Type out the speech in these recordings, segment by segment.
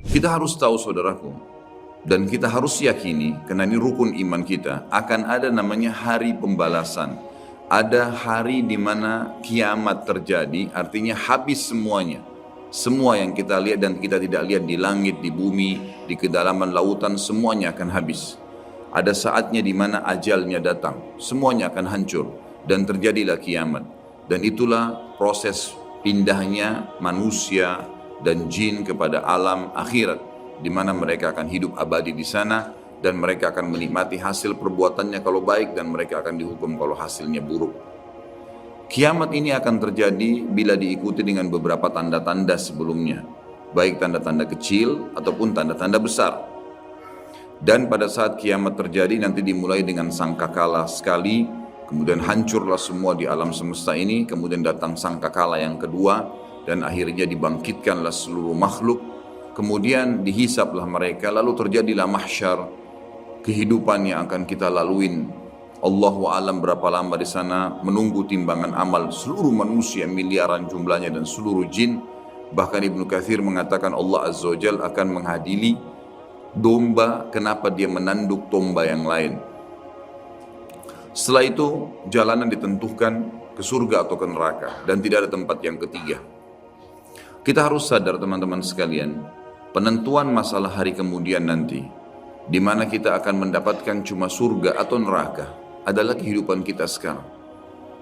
Kita harus tahu saudaraku, dan kita harus yakini, karena ini rukun iman kita, akan ada namanya hari pembalasan. Ada hari di mana kiamat terjadi, artinya habis semuanya. Semua yang kita lihat dan kita tidak lihat di langit, di bumi, di kedalaman lautan, semuanya akan habis. Ada saatnya di mana ajalnya datang, semuanya akan hancur dan terjadilah kiamat. Dan itulah proses pindahnya manusia dan jin kepada alam akhirat, di mana mereka akan hidup abadi di sana dan mereka akan menikmati hasil perbuatannya kalau baik dan mereka akan dihukum kalau hasilnya buruk. Kiamat ini akan terjadi bila diikuti dengan beberapa tanda-tanda sebelumnya, baik tanda-tanda kecil ataupun tanda-tanda besar. Dan pada saat kiamat terjadi nanti dimulai dengan sangkakala sekali, kemudian hancurlah semua di alam semesta ini, kemudian datang sangkakala yang kedua, dan akhirnya dibangkitkanlah seluruh makhluk, kemudian dihisaplah mereka, lalu terjadilah mahsyar, kehidupan yang akan kita laluin. Allahu a'lam berapa lama di sana, menunggu timbangan amal seluruh manusia miliaran jumlahnya dan seluruh jin. Bahkan Ibnu Katsir mengatakan Allah Azza wa Jalla akan menghadiri domba, kenapa dia menanduk domba yang lain. Setelah itu jalanan ditentukan ke surga atau ke neraka dan tidak ada tempat yang ketiga. Kita harus sadar teman-teman sekalian, penentuan masalah hari kemudian nanti, di mana kita akan mendapatkan cuma surga atau neraka, adalah kehidupan kita sekarang.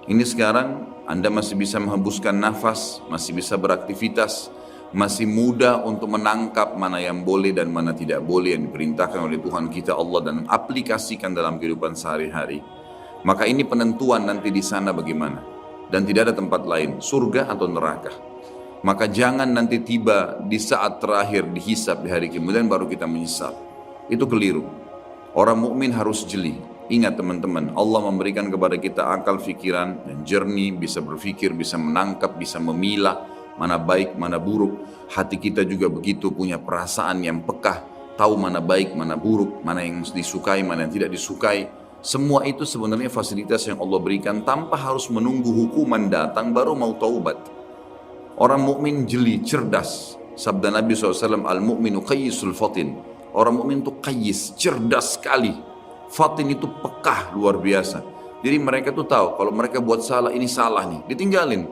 Ini sekarang Anda masih bisa menghembuskan nafas, masih bisa beraktivitas, masih mudah untuk menangkap mana yang boleh dan mana tidak boleh yang diperintahkan oleh Tuhan kita Allah dan aplikasikan dalam kehidupan sehari-hari. Maka ini penentuan nanti di sana bagaimana, dan tidak ada tempat lain, surga atau neraka. Maka jangan nanti tiba di saat terakhir dihisab di hari kemudian baru kita menyesal. Itu keliru. Orang mukmin harus jeli. Ingat teman-teman, Allah memberikan kepada kita akal pikiran dan jernih, bisa berpikir, bisa menangkap, bisa memilah mana baik, mana buruk. Hati kita juga begitu, punya perasaan yang pekah, tahu mana baik, mana buruk, mana yang disukai, mana yang tidak disukai. Semua itu sebenarnya fasilitas yang Allah berikan tanpa harus menunggu hukuman datang baru mau taubat. Orang mukmin jeli, cerdas. Sabda Nabi SAW, al-mu'minu qayyisul fatin. Orang mukmin itu qayyis, cerdas sekali. Fatin itu pekah luar biasa. Jadi mereka tuh tahu kalau mereka buat salah, ini salah nih, ditinggalin.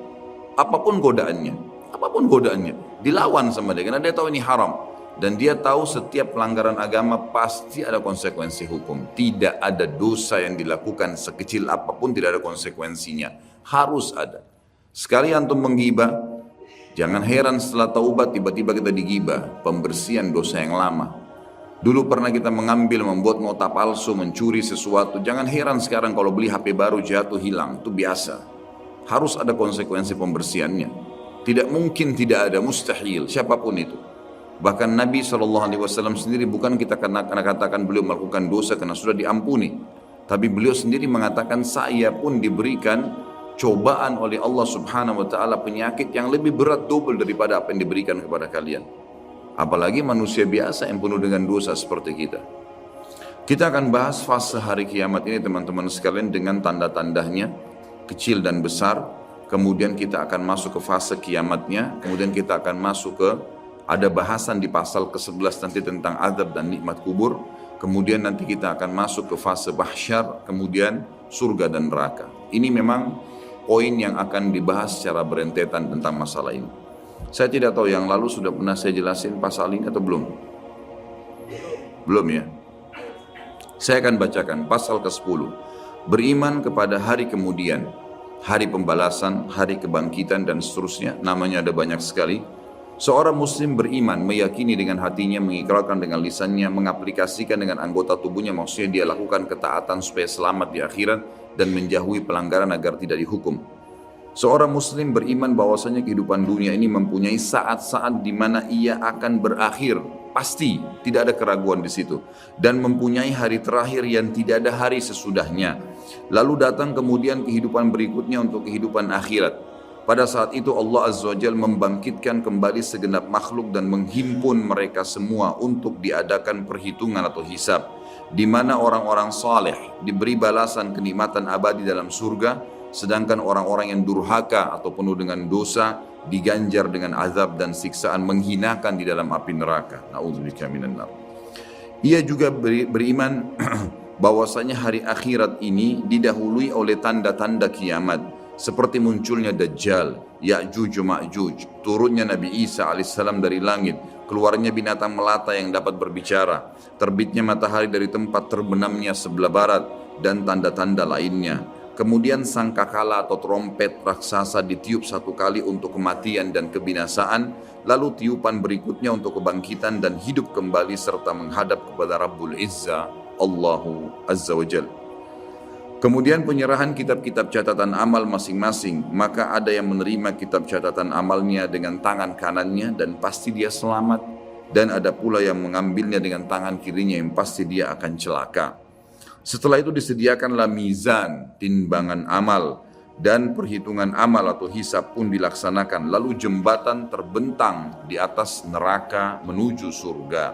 Apapun godaannya, dilawan sama dia karena dia tahu ini haram. Dan dia tahu setiap pelanggaran agama pasti ada konsekuensi hukum. Tidak ada dosa yang dilakukan sekecil apapun tidak ada konsekuensinya. Harus ada. Sekali antum menggibah, jangan heran setelah taubat tiba-tiba kita digibah. Pembersihan dosa yang lama. Dulu pernah kita mengambil, membuat nota palsu, mencuri sesuatu. Jangan heran sekarang kalau beli HP baru jatuh hilang. Itu biasa. Harus ada konsekuensi pembersihannya. Tidak mungkin tidak ada, mustahil. Siapapun itu. Bahkan Nabi SAW sendiri bukan kita karena katakan beliau melakukan dosa karena sudah diampuni. Tapi beliau sendiri mengatakan saya pun diberikan cobaan oleh Allah Subhanahu Wa Taala penyakit yang lebih berat double daripada apa yang diberikan kepada kalian. Apalagi manusia biasa yang penuh dengan dosa seperti kita. Kita akan bahas fase hari kiamat ini teman-teman sekalian dengan tanda-tandanya kecil dan besar. Kemudian kita akan masuk ke fase kiamatnya. Kemudian kita akan masuk ke ada bahasan di pasal ke-11 nanti tentang azab dan nikmat kubur. Kemudian nanti kita akan masuk ke fase mahsyar, kemudian surga dan neraka. Ini memang poin yang akan dibahas secara berentetan tentang masalah ini. Saya tidak tahu yang lalu sudah pernah saya jelasin pasal ini atau belum? Belum ya? Saya akan bacakan pasal ke-10. Beriman kepada hari kemudian, hari pembalasan, hari kebangkitan dan seterusnya. Namanya ada banyak sekali. Seorang muslim beriman, meyakini dengan hatinya, mengikrarkan dengan lisannya, mengaplikasikan dengan anggota tubuhnya, maksudnya dia lakukan ketaatan supaya selamat di akhirat dan menjauhi pelanggaran agar tidak dihukum. Seorang muslim beriman bahwasanya kehidupan dunia ini mempunyai saat-saat di mana ia akan berakhir, pasti tidak ada keraguan di situ, dan mempunyai hari terakhir yang tidak ada hari sesudahnya. Lalu datang kemudian kehidupan berikutnya untuk kehidupan akhirat. Pada saat itu Allah Azza wa Jalla membangkitkan kembali segenap makhluk dan menghimpun mereka semua untuk diadakan perhitungan atau hisab, di mana orang-orang saleh diberi balasan kenikmatan abadi dalam surga, sedangkan orang-orang yang durhaka atau penuh dengan dosa diganjar dengan azab dan siksaan menghinakan di dalam api neraka. Na'udzubika minan nar. Ia juga beriman bahwasanya hari akhirat ini didahului oleh tanda-tanda kiamat seperti munculnya Dajjal, Ya'juj Ma'juj, turunnya Nabi Isa alaihissalam dari langit, keluarnya binatang melata yang dapat berbicara, terbitnya matahari dari tempat terbenamnya sebelah barat, dan tanda-tanda lainnya. Kemudian sangkakala atau trompet raksasa ditiup satu kali untuk kematian dan kebinasaan, lalu tiupan berikutnya untuk kebangkitan dan hidup kembali serta menghadap kepada Rabbul Izzah, Allahu Azza wa Jal. Kemudian penyerahan kitab-kitab catatan amal masing-masing, maka ada yang menerima kitab catatan amalnya dengan tangan kanannya dan pasti dia selamat, dan ada pula yang mengambilnya dengan tangan kirinya yang pasti dia akan celaka. Setelah itu disediakanlah mizan, timbangan amal, dan perhitungan amal atau hisab pun dilaksanakan, lalu jembatan terbentang di atas neraka menuju surga.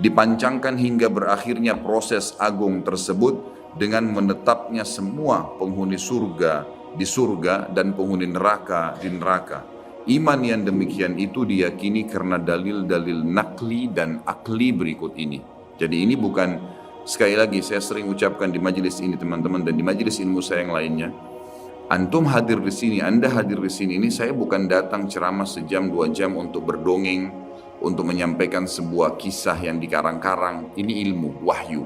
Dipancangkan hingga berakhirnya proses agung tersebut dengan menetapnya semua penghuni surga di surga dan penghuni neraka di neraka. Iman yang demikian itu diyakini karena dalil-dalil nakli dan akli berikut ini. Jadi ini bukan, sekali lagi saya sering ucapkan di majelis ini teman-teman dan di majelis ilmu saya yang lainnya. Antum hadir di sini, Anda hadir di sini, ini saya bukan datang ceramah sejam 2 jam untuk berdongeng, untuk menyampaikan sebuah kisah yang dikarang-karang. Ini ilmu, wahyu.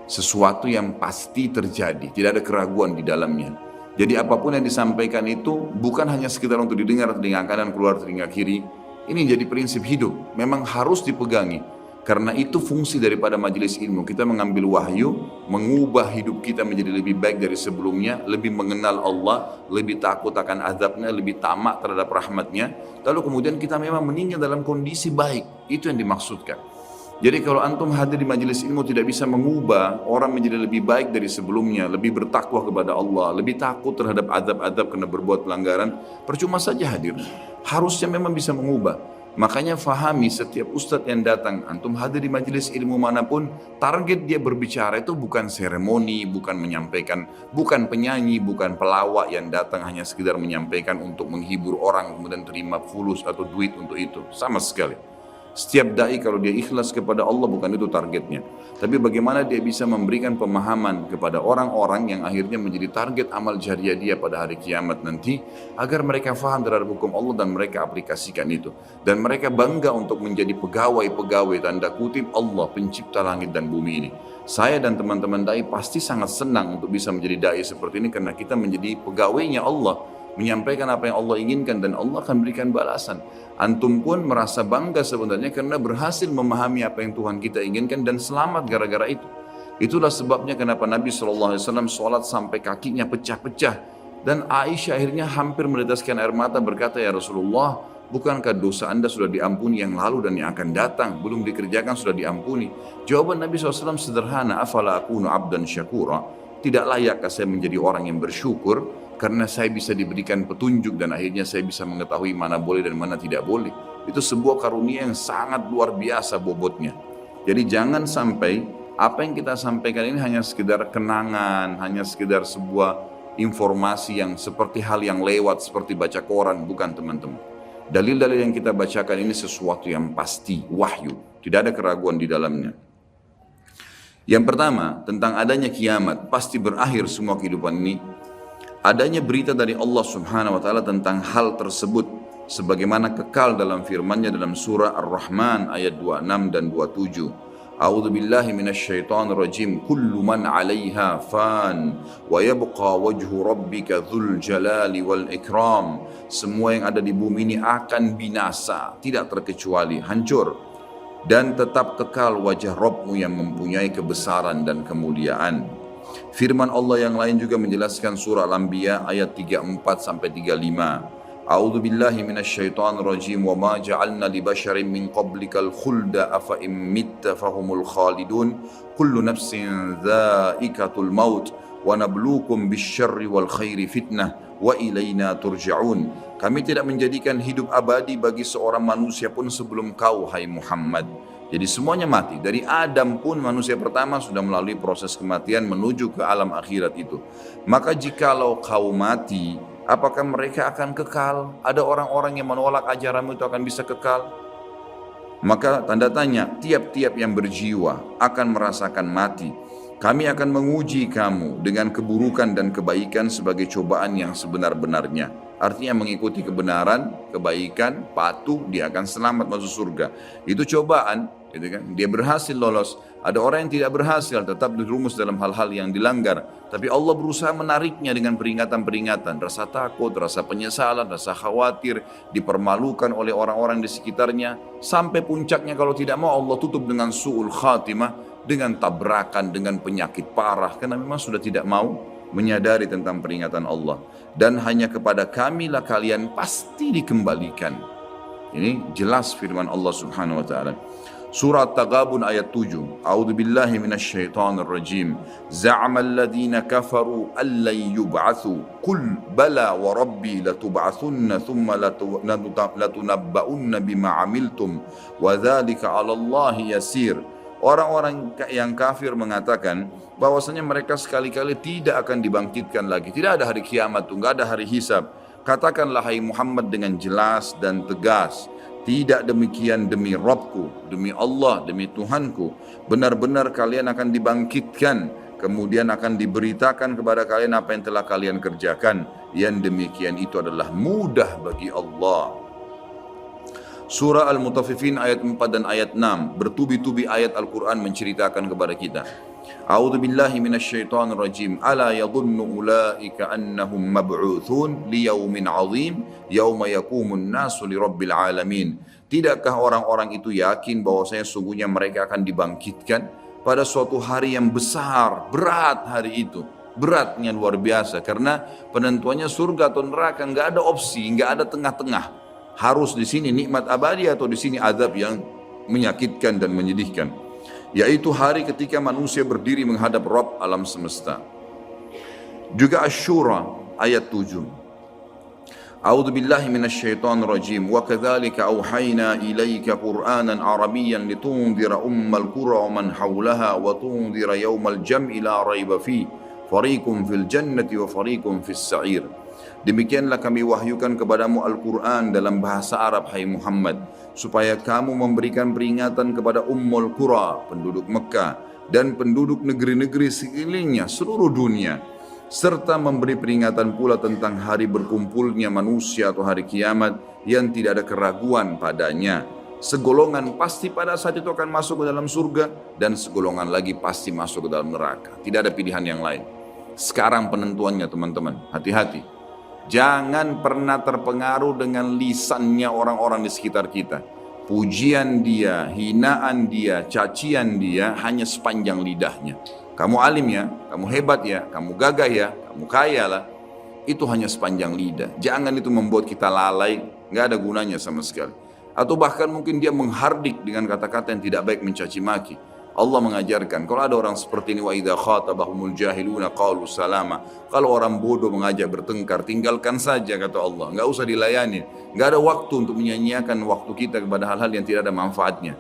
Sesuatu yang pasti terjadi, tidak ada keraguan di dalamnya. Jadi apapun yang disampaikan itu bukan hanya sekedar untuk didengar telinga kanan keluar telinga kiri. Ini jadi prinsip hidup, memang harus dipegangi. Karena itu fungsi daripada majelis ilmu, kita mengambil wahyu, mengubah hidup kita menjadi lebih baik dari sebelumnya, lebih mengenal Allah, lebih takut akan azabnya, lebih tamak terhadap rahmatnya. Lalu kemudian kita memang meninggal dalam kondisi baik, itu yang dimaksudkan. Jadi kalau antum hadir di majelis ilmu tidak bisa mengubah orang menjadi lebih baik dari sebelumnya, lebih bertakwa kepada Allah, lebih takut terhadap azab-azab karena berbuat pelanggaran, percuma saja hadir. Harusnya memang bisa mengubah. Makanya fahami setiap ustadz yang datang, antum hadir di majelis ilmu manapun, target dia berbicara itu bukan seremoni, bukan menyampaikan, bukan penyanyi, bukan pelawak yang datang hanya sekedar menyampaikan untuk menghibur orang kemudian terima fulus atau duit untuk itu, sama sekali. Setiap da'i kalau dia ikhlas kepada Allah bukan itu targetnya. Tapi bagaimana dia bisa memberikan pemahaman kepada orang-orang yang akhirnya menjadi target amal jariah dia pada hari kiamat nanti, agar mereka faham terhadap hukum Allah dan mereka aplikasikan itu. Dan mereka bangga untuk menjadi pegawai-pegawai tanda kutip Allah pencipta langit dan bumi ini. Saya dan teman-teman da'i pasti sangat senang untuk bisa menjadi da'i seperti ini karena kita menjadi pegawainya Allah, menyampaikan apa yang Allah inginkan dan Allah akan berikan balasan. Antum pun merasa bangga sebenarnya karena berhasil memahami apa yang Tuhan kita inginkan dan selamat gara-gara itu. Itulah sebabnya kenapa Nabi SAW sholat sampai kakinya pecah-pecah. Dan Aisyah akhirnya hampir meneteskan air mata berkata, ya Rasulullah, bukankah dosa anda sudah diampuni yang lalu dan yang akan datang, belum dikerjakan sudah diampuni? Jawaban Nabi SAW sederhana, afala akunu abdan syakura, tidak layakkah saya menjadi orang yang bersyukur karena saya bisa diberikan petunjuk dan akhirnya saya bisa mengetahui mana boleh dan mana tidak boleh. Itu sebuah karunia yang sangat luar biasa bobotnya. Jadi jangan sampai apa yang kita sampaikan ini hanya sekedar kenangan, hanya sekedar sebuah informasi yang seperti hal yang lewat, seperti baca koran. Bukan teman-teman. Dalil-dalil yang kita bacakan ini sesuatu yang pasti, wahyu. Tidak ada keraguan di dalamnya. Yang pertama, tentang adanya kiamat, pasti berakhir semua kehidupan ini. Adanya berita dari Allah Subhanahu wa taala tentang hal tersebut sebagaimana kekal dalam firman-Nya dalam surah Ar-Rahman ayat 26 dan 27. A'udzu billahi minasyaitonir rajim. Kullu man 'alaiha fan wa yabqa wajhu rabbika dzul jalali wal ikram. Semua yang ada di bumi ini akan binasa, tidak terkecuali hancur, dan tetap kekal wajah Rabbmu yang mempunyai kebesaran dan kemuliaan. Firman Allah yang lain juga menjelaskan surah Al-Anbiya ayat 34 sampai 35. A'udzu billahi minasyaitonir rajim wa ma ja'alna li basharin min qablikal khulda afa in mitta fahumul khalidun kullu nafsin dha'iqatul maut wa nabluukum bisyarri wal khairi fitnah wa ilaina turja'un. Kami tidak menjadikan hidup abadi bagi seorang manusia pun sebelum kau hai Muhammad. Jadi semuanya mati. Dari Adam pun manusia pertama sudah melalui proses kematian menuju ke alam akhirat itu. Maka jikalau kau mati, apakah mereka akan kekal? Ada orang-orang yang menolak ajaranmu itu akan bisa kekal? Maka tanda tanya, tiap-tiap yang berjiwa akan merasakan mati. Kami akan menguji kamu dengan keburukan dan kebaikan sebagai cobaan yang sebenar-benarnya. Artinya mengikuti kebenaran, kebaikan, patuh, dia akan selamat masuk surga. Itu cobaan, gitu kan? Dia berhasil lolos. Ada orang yang tidak berhasil, tetap dirumus dalam hal-hal yang dilanggar. Tapi Allah berusaha menariknya dengan peringatan-peringatan. Rasa takut, rasa penyesalan, rasa khawatir, dipermalukan oleh orang-orang di sekitarnya. Sampai puncaknya kalau tidak mau Allah tutup dengan su'ul khatimah, dengan tabrakan, dengan penyakit parah. Karena memang sudah tidak mau menyadari tentang peringatan Allah. Dan hanya kepada kamilah kalian pasti dikembalikan. Ini jelas firman Allah subhanahu wa ta'ala. Surat Taghabun ayat 7. A'udzu billahi minasyaitonir rajim. Za'amal ladzina kafaru allan yub'atsu qul bala wa rabbi latub'atsunna thumma latunabba'unna bima 'amiltum wa dzalika 'ala Allahi yasir. Orang-orang yang kafir mengatakan bahwasanya mereka sekali-kali tidak akan dibangkitkan lagi. Tidak ada hari kiamat, tidak ada hari hisab. Katakanlah hai Muhammad dengan jelas dan tegas, tidak demikian demi Rabbku, demi Allah, demi Tuhanku. Benar-benar kalian akan dibangkitkan, kemudian akan diberitakan kepada kalian apa yang telah kalian kerjakan. Yang demikian itu adalah mudah bagi Allah. Surah Al-Mutaffifin ayat 4 dan ayat 6, bertubi-tubi ayat Al-Quran menceritakan kepada kita. A'udzu billahi minasyaitonir rajim. Ala yadhunnu ulaika annahum mab'utsun liyaumin 'adzim yauma yaqumun nasu lirabbil alamin. Tidakkah orang-orang itu yakin bahwasanya sungguhnya mereka akan dibangkitkan pada suatu hari yang besar, berat hari itu. Beratnya luar biasa karena penentuannya surga atau neraka, enggak ada opsi, enggak ada tengah-tengah. Harus di sini nikmat abadi atau di sini azab yang menyakitkan dan menyedihkan. Yaitu hari ketika manusia berdiri menghadap Rabb alam semesta. Juga Asy-Syura ayat 7. A'udzu billahi minasyaitonir rajim. Wa kadzalika auhayna ilaika Qur'anan Arabiyyan litundhira ummal qura wa man haulaha wa tundhira yaumal jam'i la raiba fi. Fariqun fil jannati wa fariqun fis sa'ir. Demikianlah kami wahyukan kepadamu Al-Quran dalam bahasa Arab, hai Muhammad, supaya kamu memberikan peringatan kepada Ummul Qura, penduduk Mekah, dan penduduk negeri-negeri sekelilingnya, seluruh dunia, serta memberi peringatan pula tentang hari berkumpulnya manusia atau hari kiamat yang tidak ada keraguan padanya. Segolongan pasti pada saat itu akan masuk ke dalam surga, dan segolongan lagi pasti masuk ke dalam neraka. Tidak ada pilihan yang lain. Sekarang penentuannya teman-teman, hati-hati. Jangan pernah terpengaruh dengan lisannya orang-orang di sekitar kita. Pujian dia, hinaan dia, cacian dia hanya sepanjang lidahnya. Kamu alim ya, kamu hebat ya, kamu gagah ya, kamu kaya lah. Itu hanya sepanjang lidah. Jangan itu membuat kita lalai, nggak ada gunanya sama sekali. Atau bahkan mungkin dia menghardik dengan kata-kata yang tidak baik, mencaci maki. Allah mengajarkan, kalau ada orang seperti ini, wa idza khatabahumul jahiluna qalu salama. Kalau orang bodoh mengajak bertengkar, tinggalkan saja kata Allah, enggak usah dilayani. Enggak ada waktu untuk menyanyiakan waktu kita kepada hal-hal yang tidak ada manfaatnya.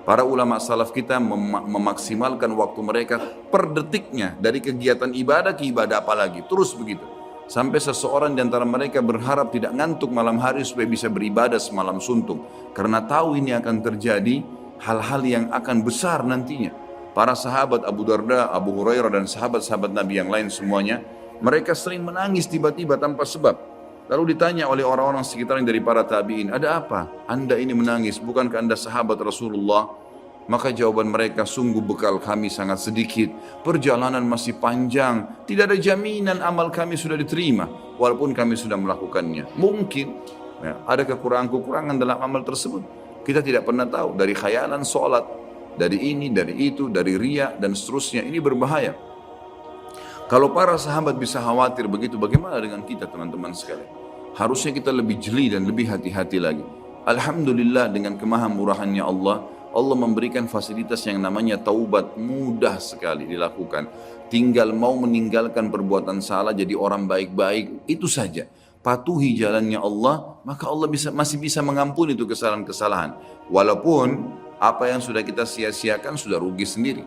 Para ulama salaf kita memaksimalkan waktu mereka per detiknya, dari kegiatan ibadah ke ibadah apalagi, terus begitu. Sampai seseorang di antara mereka berharap tidak ngantuk malam hari supaya bisa beribadah semalam suntuk, karena tahu ini akan terjadi hal-hal yang akan besar nantinya. Para sahabat Abu Darda, Abu Hurairah dan sahabat-sahabat Nabi yang lain semuanya, mereka sering menangis tiba-tiba tanpa sebab. Lalu ditanya oleh orang-orang sekitar dari para tabi'in, ada apa? Anda ini menangis, bukankah Anda sahabat Rasulullah? Maka jawaban mereka, sungguh bekal kami sangat sedikit, perjalanan masih panjang, tidak ada jaminan amal kami sudah diterima, walaupun kami sudah melakukannya. Mungkin ya, ada kekurangan-kekurangan dalam amal tersebut. Kita tidak pernah tahu, dari khayalan sholat, dari ini, dari itu, dari riya, dan seterusnya. Ini berbahaya. Kalau para sahabat bisa khawatir begitu, bagaimana dengan kita teman-teman sekalian? Harusnya kita lebih jeli dan lebih hati-hati lagi. Alhamdulillah dengan kemahamurahannya Allah, Allah memberikan fasilitas yang namanya taubat, mudah sekali dilakukan. Tinggal mau meninggalkan perbuatan salah, jadi orang baik-baik, itu saja. Patuhi jalannya Allah, maka Allah masih bisa mengampuni itu kesalahan-kesalahan. Walaupun Apa yang sudah kita sia-siakan sudah rugi sendiri.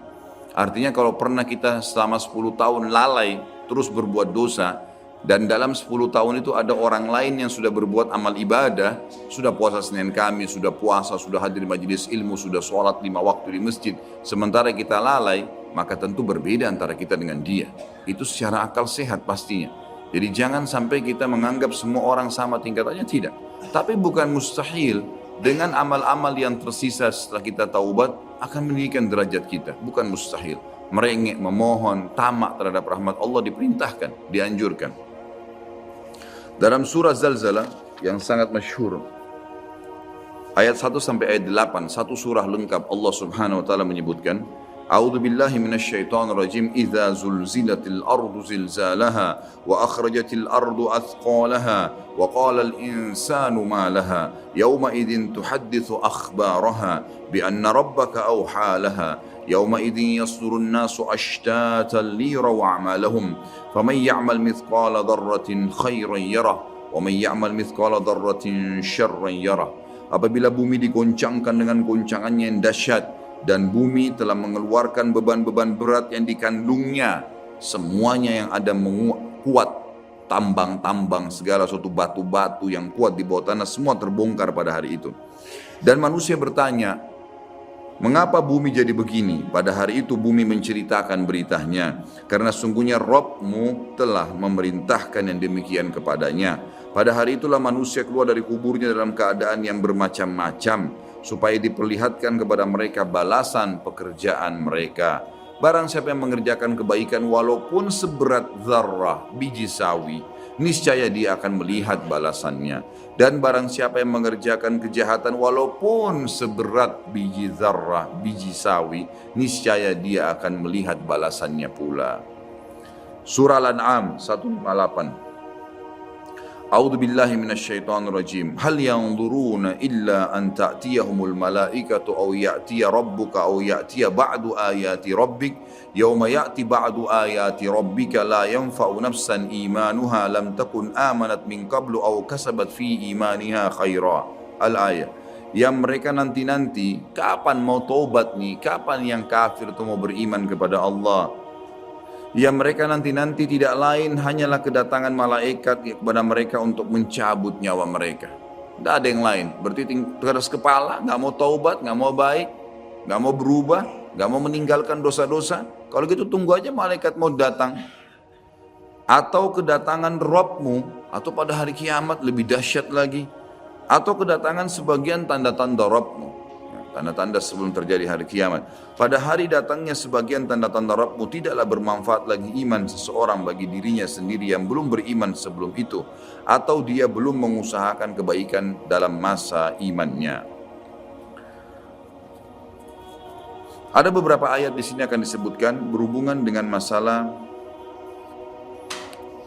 Artinya kalau pernah kita selama 10 tahun lalai terus berbuat dosa, dan dalam 10 tahun itu ada orang lain yang sudah berbuat amal ibadah, sudah puasa Senin Kamis, sudah puasa, sudah hadir majelis ilmu, sudah sholat 5 waktu di masjid, sementara kita lalai, maka tentu berbeda antara kita dengan dia. Itu secara akal sehat pastinya. Jadi jangan sampai kita menganggap semua orang sama tingkatannya, tidak. Tapi bukan mustahil dengan amal-amal yang tersisa setelah kita taubat akan meninggikan derajat kita, bukan mustahil. Merengek, memohon, tamak terhadap rahmat Allah diperintahkan, dianjurkan. Dalam surah Zalzalah yang sangat masyhur, ayat 1 sampai ayat 8, satu surah lengkap, Allah Subhanahu wa taala menyebutkan, A'udzu billahi minasyaitonir rajim, idza zulzilatil ardu zilzalaha wa akhrajatil ardu athqalaha wa qala al insanu ma laha yawma idzin tuhadditsu akhbaraha bi anna rabbaka awha laha يومئذ يصدر الناس أشتاتا ليروا أعمالهم فمن يعمل مثقال ذرة خيرا يره ومن يعمل مثقال ذرة شرا يره. Apabila bumi digoncangkan dengan goncangannya yang dahsyat dan bumi telah mengeluarkan beban-beban berat yang dikandungnya, semuanya yang ada kuat, tambang-tambang, segala suatu batu-batu yang kuat di bawah tanah, semua terbongkar pada hari itu. Dan manusia bertanya, mengapa bumi jadi begini? Pada hari itu bumi menceritakan beritanya, karena sungguhnya Rabb-mu telah memerintahkan yang demikian kepadanya. Pada hari itulah manusia keluar dari kuburnya dalam keadaan yang bermacam-macam, supaya diperlihatkan kepada mereka balasan pekerjaan mereka. Barang siapa yang mengerjakan kebaikan walaupun seberat zarrah, biji sawi, niscaya dia akan melihat balasannya. Dan barang siapa yang mengerjakan kejahatan walaupun seberat biji zarrah, biji sawi, niscaya dia akan melihat balasannya pula. Surah Al-An'am 158. A'udzu billahi minasyaitonir rajim. Hal yanzuruna illa an ta'tiyahumul malaikatu aw ya'tiya rabbuka aw ya'tiya ba'du ayati rabbik yauma ya'ti ba'du ayati rabbika la yanfa'u nafsan imanuha lam takun amanat min qablu aw kasabat fi imaniha khaira. Al-ayah. Yang mereka nanti-nanti, kapan mau taubat nih? Kapan yang kafir itu mau beriman kepada Allah? Yang mereka nanti-nanti tidak lain hanyalah kedatangan malaikat kepada mereka untuk mencabut nyawa mereka. Tidak ada yang lain. Berarti keras kepala, nggak mau taubat, nggak mau baik, nggak mau berubah, nggak mau meninggalkan dosa-dosa. Kalau gitu tunggu aja malaikat mau datang. Atau kedatangan Rabb-mu, atau pada hari kiamat lebih dahsyat lagi. Atau kedatangan sebagian tanda-tanda Rabb-mu. Tanda-tanda sebelum terjadi hari kiamat. Pada hari datangnya sebagian tanda-tanda Rabb-mu, tidaklah bermanfaat lagi iman seseorang bagi dirinya sendiri yang belum beriman sebelum itu, atau dia belum mengusahakan kebaikan dalam masa imannya. Ada beberapa ayat di sini akan disebutkan berhubungan dengan masalah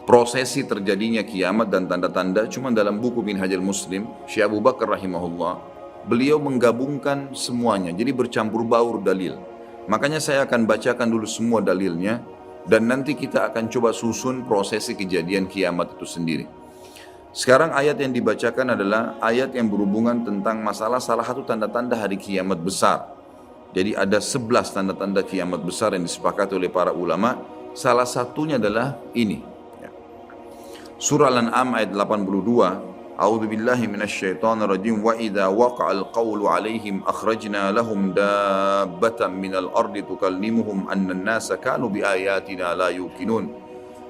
prosesi terjadinya kiamat dan tanda-tanda. Cuma dalam buku Minhajul Muslim, Syekh Abu Bakar rahimahullah, beliau menggabungkan semuanya, jadi bercampur baur dalil. Makanya saya akan bacakan dulu semua dalilnya, dan nanti kita akan coba susun prosesi kejadian kiamat itu sendiri. Sekarang ayat yang dibacakan adalah ayat yang berhubungan tentang masalah salah satu tanda-tanda hari kiamat besar. Jadi ada 11 tanda-tanda kiamat besar yang disepakati oleh para ulama. Salah satunya adalah ini. Surah Al-An'am ayat 82. A'udzu billahi minasyaitonir rajim. Wa idza waqa'al qawlu 'alaihim akhrajna lahum dabbatan minal ardi tukallimuhum anna an-nasa kanu biayatina la yuqinun.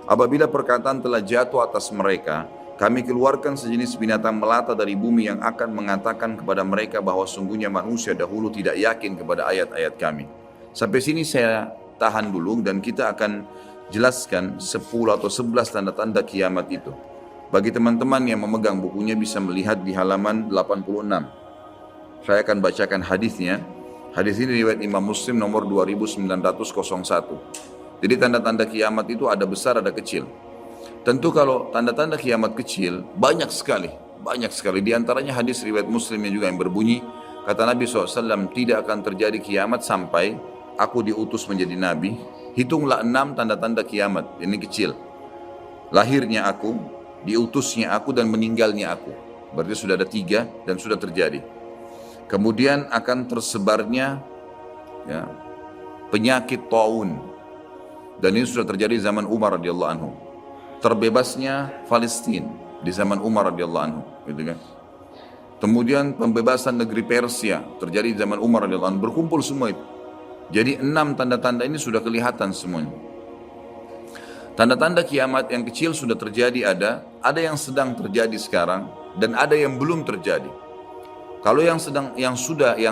Apabila perkataan telah jatuh atas mereka, kami keluarkan sejenis binatang melata dari bumi yang akan mengatakan kepada mereka bahwa sungguhnya manusia dahulu tidak yakin kepada ayat-ayat kami. Sampai sini saya tahan dulu dan kita akan jelaskan 10 atau 11 tanda-tanda kiamat itu. Bagi teman-teman yang memegang bukunya bisa melihat di halaman 86. Saya akan bacakan hadisnya. Hadis ini riwayat Imam Muslim nomor 2901. Jadi tanda-tanda kiamat itu ada besar ada kecil. Tentu kalau tanda-tanda kiamat kecil banyak sekali. Di antaranya hadis riwayat Muslimnya juga yang berbunyi, kata Nabi SAW, tidak akan terjadi kiamat sampai aku diutus menjadi Nabi. Hitunglah 6 tanda-tanda kiamat, ini kecil. Lahirnya aku, diutusnya aku, dan meninggalnya aku. Berarti sudah ada 3 dan sudah terjadi. Kemudian akan tersebarnya ya, penyakit taun, dan ini sudah terjadi zaman Umar radhiyallahu anhu. Terbebasnya Palestina di zaman Umar radhiyallahu anhu, gitu kan. Kemudian pembebasan negeri Persia terjadi di zaman Umar radhiyallahu anhu. Berkumpul semua itu. Jadi 6 tanda-tanda ini sudah kelihatan semuanya. Tanda-tanda kiamat yang kecil sudah terjadi, ada yang sedang terjadi sekarang dan ada yang belum terjadi. Kalau yang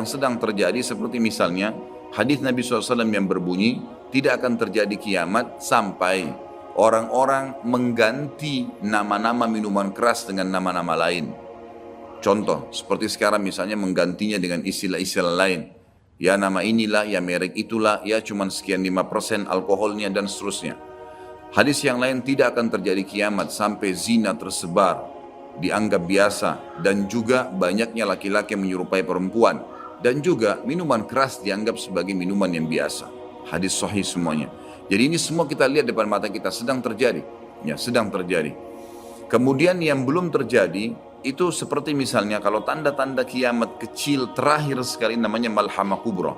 sedang terjadi seperti misalnya hadis Nabi SAW yang berbunyi, tidak akan terjadi kiamat sampai orang-orang mengganti nama-nama minuman keras dengan nama-nama lain. Contoh, seperti sekarang misalnya menggantinya dengan istilah-istilah lain. Ya nama inilah, ya merek itulah, ya cuman sekian 5% alkoholnya dan seterusnya. Hadis yang lain, tidak akan terjadi kiamat sampai zina tersebar, dianggap biasa, dan juga banyaknya laki-laki menyerupai perempuan, dan juga minuman keras dianggap sebagai minuman yang biasa. Hadis sahih semuanya. Jadi ini semua kita lihat depan mata kita sedang terjadi, ya sedang terjadi. Kemudian yang belum terjadi itu seperti misalnya kalau tanda-tanda kiamat kecil terakhir sekali namanya Malhamah Kubra,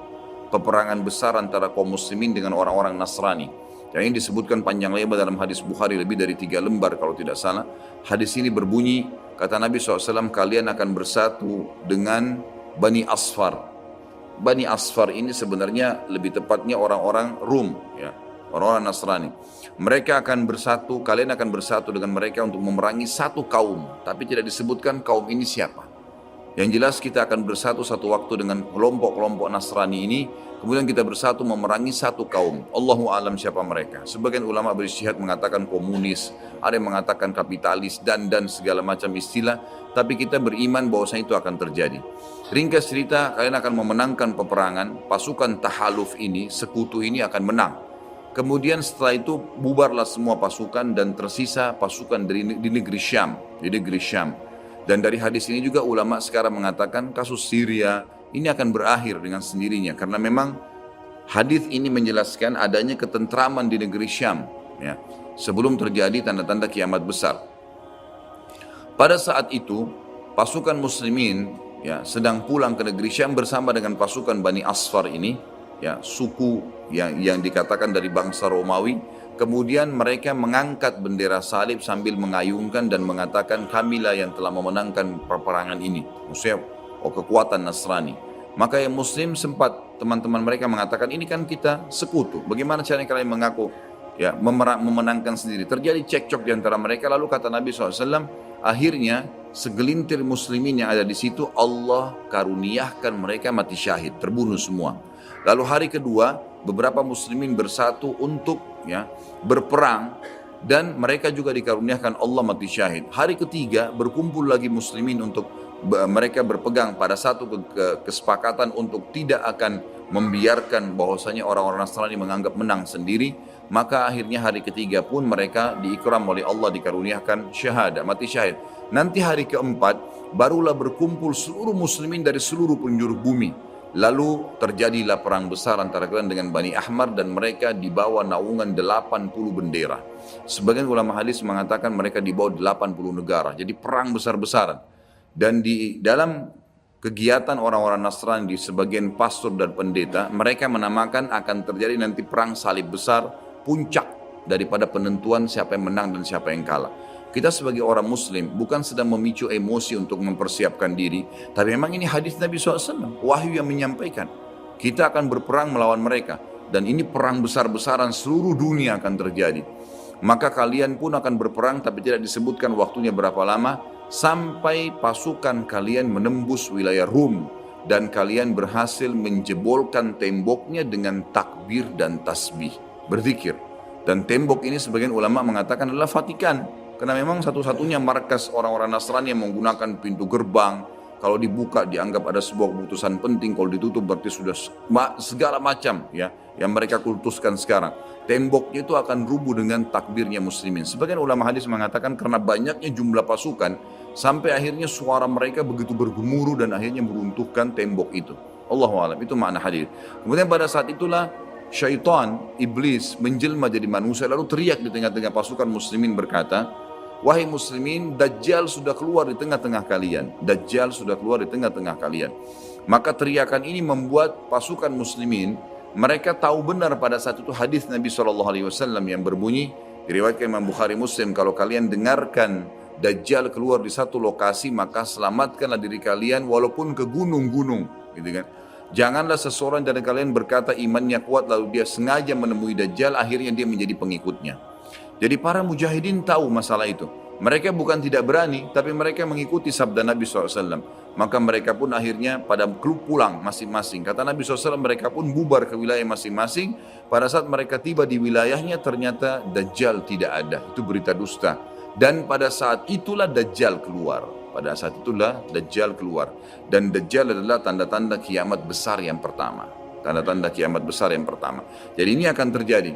peperangan besar antara kaum muslimin dengan orang-orang Nasrani. Yang ini disebutkan panjang lebar dalam hadis Bukhari, lebih dari 3 lembar kalau tidak salah. Hadis ini berbunyi, kata Nabi SAW, kalian akan bersatu dengan Bani Asfar. Bani Asfar ini sebenarnya lebih tepatnya orang-orang Rum, ya, orang-orang Nasrani. Mereka akan bersatu, kalian akan bersatu dengan mereka untuk memerangi satu kaum, tapi tidak disebutkan kaum ini siapa. Yang jelas kita akan bersatu satu waktu dengan kelompok-kelompok Nasrani ini, kemudian kita bersatu memerangi satu kaum. Allahu alam siapa mereka. Sebagian ulama berijtihad mengatakan komunis, ada yang mengatakan kapitalis dan segala macam istilah, tapi kita beriman bahwasanya itu akan terjadi. Ringkas cerita, kalian akan memenangkan peperangan, pasukan tahaluf ini, sekutu ini akan menang. Kemudian setelah itu bubarlah semua pasukan dan tersisa pasukan di negeri Syam, Dan dari hadis ini juga ulama sekarang mengatakan kasus Syria ini akan berakhir dengan sendirinya, karena memang hadis ini menjelaskan adanya ketentraman di negeri Syam, ya, sebelum terjadi tanda-tanda kiamat besar. Pada saat itu pasukan muslimin, ya, sedang pulang ke negeri Syam bersama dengan pasukan Bani Asfar ini, ya, suku yang dikatakan dari bangsa Romawi. Kemudian mereka mengangkat bendera salib sambil mengayunkan dan mengatakan, kamilah yang telah memenangkan peperangan ini. Maksudnya kekuatan Nasrani. Maka yang muslim sempat teman-teman mereka mengatakan, ini kan kita sekutu, bagaimana caranya kalian mengaku ya memenangkan sendiri. Terjadi cekcok di antara mereka. Lalu kata Nabi SAW, akhirnya segelintir muslimin yang ada di situ Allah karuniakan mereka mati syahid, terbunuh semua. Lalu hari kedua beberapa muslimin bersatu untuk ya berperang, dan mereka juga dikaruniakan Allah mati syahid. Hari ketiga berkumpul lagi muslimin untuk mereka berpegang pada satu kesepakatan untuk tidak akan membiarkan bahwasanya orang-orang Nasrani menganggap menang sendiri. Maka akhirnya hari ketiga pun mereka diikram oleh Allah, dikaruniakan syahadah, mati syahid. Nanti hari keempat barulah berkumpul seluruh muslimin dari seluruh penjuru bumi. Lalu terjadilah perang besar antara kalian dengan Bani Ahmar, dan mereka dibawa naungan 80 bendera. Sebagian ulama hadis mengatakan mereka dibawa 80 negara. Jadi perang besar-besaran. Dan di dalam kegiatan orang-orang Nasrani, di sebagian pastor dan pendeta, mereka menamakan akan terjadi nanti perang salib besar, puncak daripada penentuan siapa yang menang dan siapa yang kalah. Kita sebagai orang muslim bukan sedang memicu emosi untuk mempersiapkan diri, tapi memang ini hadis Nabi SAW, wahyu yang menyampaikan kita akan berperang melawan mereka, dan ini perang besar-besaran seluruh dunia akan terjadi. Maka kalian pun akan berperang, tapi tidak disebutkan waktunya berapa lama, sampai pasukan kalian menembus wilayah Rum dan kalian berhasil menjebolkan temboknya dengan takbir dan tasbih, berzikir. Dan tembok ini sebagian ulama mengatakan adalah Vatikan, karena memang satu-satunya markas orang-orang Nasrani yang menggunakan pintu gerbang. Kalau dibuka dianggap ada sebuah keputusan penting, kalau ditutup berarti sudah segala macam ya yang mereka kultuskan sekarang. Temboknya itu akan rubuh dengan takbirnya muslimin. Sebagian ulama hadis mengatakan karena banyaknya jumlah pasukan sampai akhirnya suara mereka begitu bergemuruh dan akhirnya meruntuhkan tembok itu. Allahu a'lam, itu makna hadis. Kemudian pada saat itulah syaitan, iblis menjelma jadi manusia, lalu teriak di tengah-tengah pasukan muslimin berkata, wahai muslimin, Dajjal sudah keluar di tengah-tengah kalian. Dajjal sudah keluar di tengah-tengah kalian. Maka teriakan ini membuat pasukan muslimin, mereka tahu benar pada saat itu hadis Nabi SAW yang berbunyi, diriwayatkan Imam Bukhari Muslim, kalau kalian dengarkan Dajjal keluar di satu lokasi, maka selamatkanlah diri kalian walaupun ke gunung-gunung, gitu kan. Janganlah seseorang dari kalian berkata imannya kuat lalu dia sengaja menemui Dajjal, akhirnya dia menjadi pengikutnya. Jadi para mujahidin tahu masalah itu. Mereka bukan tidak berani, tapi mereka mengikuti sabda Nabi SAW. Maka mereka pun akhirnya pada pulang masing-masing. Kata Nabi SAW, mereka pun bubar ke wilayah masing-masing. Pada saat mereka tiba di wilayahnya, ternyata Dajjal tidak ada. Itu berita dusta. Dan pada saat itulah Dajjal keluar. Pada saat itulah Dajjal keluar. Dan Dajjal adalah tanda-tanda kiamat besar yang pertama. Tanda-tanda kiamat besar yang pertama. Jadi ini akan terjadi.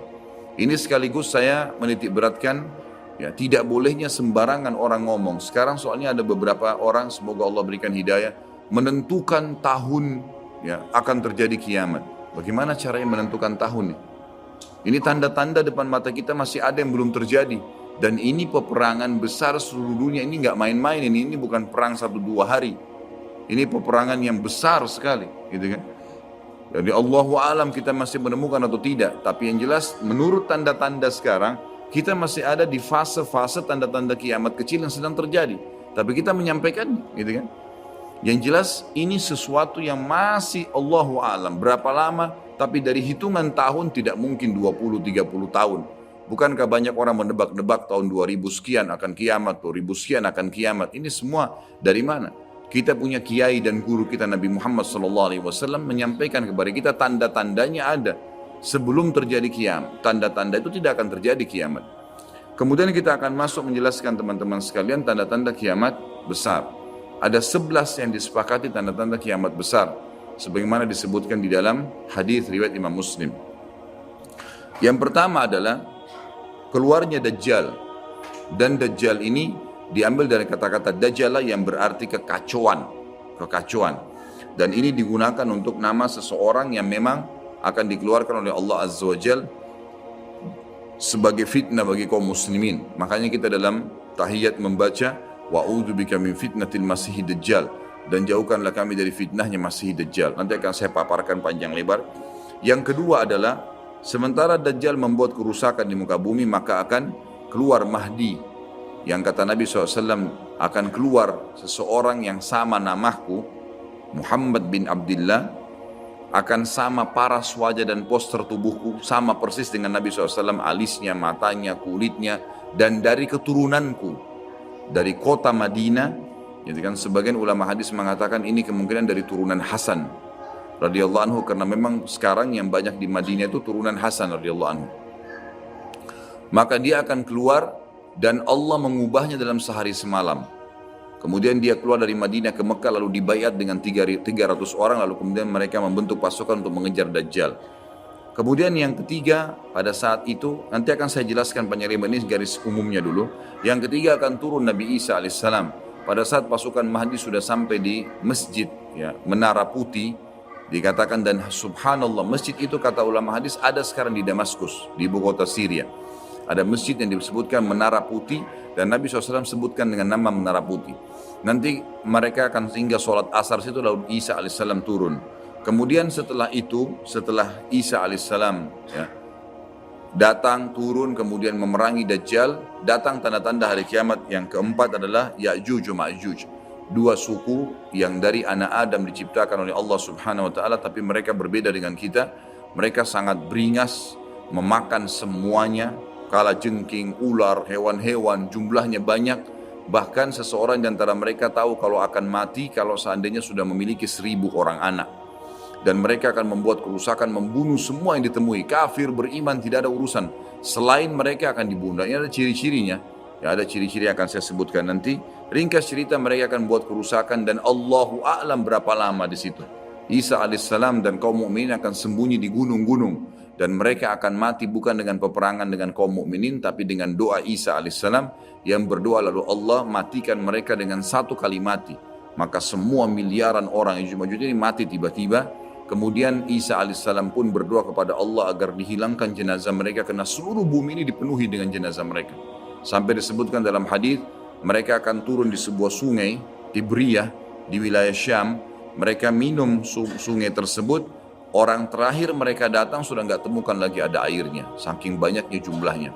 Ini sekaligus saya menitik beratkan, ya, tidak bolehnya sembarangan orang ngomong. Sekarang soalnya ada beberapa orang, semoga Allah berikan hidayah, menentukan tahun, ya, akan terjadi kiamat. Bagaimana caranya menentukan tahun? Ini tanda-tanda depan mata kita masih ada yang belum terjadi. Dan ini peperangan besar seluruh dunia, ini nggak main-main, ini bukan perang 1-2 hari. Ini peperangan yang besar sekali, gitu kan? Jadi Allahu alam kita masih menemukan atau tidak. Tapi yang jelas menurut tanda-tanda sekarang, kita masih ada di fase-fase tanda-tanda kiamat kecil yang sedang terjadi. Tapi kita menyampaikan, gitu kan? Yang jelas ini sesuatu yang masih Allahu alam. Berapa lama? Tapi dari hitungan tahun tidak mungkin 20-30 tahun. Bukankah banyak orang menebak-nebak tahun 2000 sekian akan kiamat, 2000 sekian akan kiamat. Ini semua dari mana? Kita punya kiai dan guru kita Nabi Muhammad SAW menyampaikan kepada kita tanda-tandanya ada. Sebelum terjadi kiamat, tanda-tanda itu tidak akan terjadi kiamat. Kemudian kita akan masuk menjelaskan teman-teman sekalian tanda-tanda kiamat besar. Ada 11 yang disepakati tanda-tanda kiamat besar. Sebagaimana disebutkan di dalam hadis riwayat Imam Muslim. Yang pertama adalah keluarnya Dajjal. Dan Dajjal ini diambil dari kata-kata Dajjala yang berarti kekacauan. Dan ini digunakan untuk nama seseorang yang memang akan dikeluarkan oleh Allah Azza wa Jal sebagai fitnah bagi kaum muslimin. Makanya kita dalam tahiyat membaca wa'udzubika min fitnatil masiihid dajjal, dan jauhkanlah kami dari fitnahnya Masih Dajjal. Nanti akan saya paparkan panjang lebar. Yang kedua adalah sementara Dajjal membuat kerusakan di muka bumi, maka akan keluar Mahdi. Yang kata Nabi SAW, akan keluar seseorang yang sama namaku, Muhammad bin Abdullah, akan sama paras wajah dan poster tubuhku, sama persis dengan Nabi SAW, alisnya, matanya, kulitnya, dan dari keturunanku, dari kota Madinah. Jadi kan sebagian ulama hadis mengatakan ini kemungkinan dari turunan Hasan radhiyallahu anhu, karena memang sekarang yang banyak di Madinah itu turunan Hasan radhiyallahu anhu. Maka dia akan keluar dan Allah mengubahnya dalam sehari semalam. Kemudian dia keluar dari Madinah ke Mekah lalu dibayat dengan 300 orang, lalu kemudian mereka membentuk pasukan untuk mengejar Dajjal. Kemudian yang ketiga, pada saat itu nanti akan saya jelaskan panjang lebar, ini garis umumnya dulu. Yang ketiga akan turun Nabi Isa alaihissalam. Pada saat pasukan Mahdi sudah sampai di masjid, ya, Menara Putih, dikatakan, dan subhanallah masjid itu kata ulama hadis ada sekarang di Damaskus, di ibu kota Syria. Ada masjid yang disebutkan Menara Putih dan Nabi SAW sebutkan dengan nama Menara Putih. Nanti mereka akan singgah sholat asar situ lalu Isa alaihissalam turun. Kemudian setelah itu, setelah Isa alaihissalam, ya, datang turun kemudian memerangi Dajjal, datang tanda-tanda hari kiamat. Yang keempat adalah Ya'juj wa Ma'juj, dua suku yang dari anak Adam diciptakan oleh Allah Subhanahu wa taala, tapi mereka berbeda dengan kita. Mereka sangat beringas, memakan semuanya, kala jengking, ular, hewan-hewan, jumlahnya banyak. Bahkan seseorang di antara mereka tahu kalau akan mati kalau seandainya sudah memiliki 1000 orang anak. Dan mereka akan membuat kerusakan, membunuh semua yang ditemui. Kafir, beriman, tidak ada urusan. Selain mereka akan dibunuh. Ini ada ciri-cirinya. Ya, ada ciri-ciri yang akan saya sebutkan nanti. Ringkas cerita, mereka akan buat kerusakan dan Allahu a'lam berapa lama di situ. Isa alaihissalam dan kaum mukminin akan sembunyi di gunung-gunung. Dan mereka akan mati bukan dengan peperangan dengan kaum mukminin, tapi dengan doa Isa alaihissalam yang berdoa lalu Allah matikan mereka dengan satu kali mati. Maka semua miliaran orang yang Ya'juj ini mati tiba-tiba. Kemudian Isa alaihissalam pun berdoa kepada Allah agar dihilangkan jenazah mereka, karena seluruh bumi ini dipenuhi dengan jenazah mereka. Sampai disebutkan dalam hadis mereka akan turun di sebuah sungai Tibriyah di wilayah Syam. Mereka minum sungai tersebut, orang terakhir mereka datang sudah nggak temukan lagi ada airnya, saking banyaknya jumlahnya.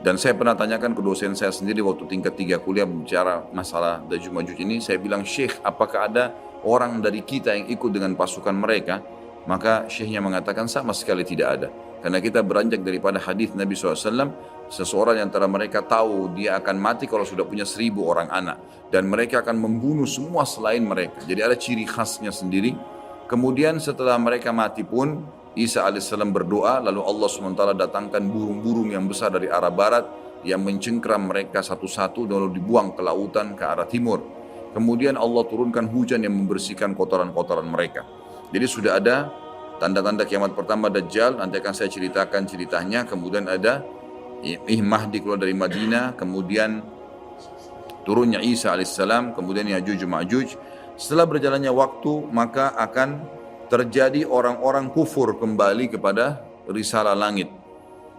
Dan saya pernah tanyakan ke dosen saya sendiri waktu tingkat 3 kuliah bicara masalah Ya'juj Ma'juj ini, saya bilang, Syekh, apakah ada orang dari kita yang ikut dengan pasukan mereka? Maka syekhnya mengatakan sama sekali tidak ada. Karena kita beranjak daripada hadis Nabi SAW, seseorang yang antara mereka tahu dia akan mati kalau sudah punya 1000 orang anak. Dan mereka akan membunuh semua selain mereka. Jadi ada ciri khasnya sendiri. Kemudian setelah mereka mati pun, Isa AS berdoa, lalu Allah SWT datangkan burung-burung yang besar dari arah barat, yang mencengkram mereka satu-satu, lalu dibuang ke lautan ke arah timur. Kemudian Allah turunkan hujan yang membersihkan kotoran-kotoran mereka. Jadi sudah ada tanda-tanda kiamat pertama Dajjal, nanti akan saya ceritakan ceritanya. Kemudian ada Mahdi keluar dari Madinah, kemudian turunnya Isa alaihissalam, kemudian Ya'juj Ma'juj. Setelah berjalannya waktu, maka akan terjadi orang-orang kufur kembali kepada risalah langit.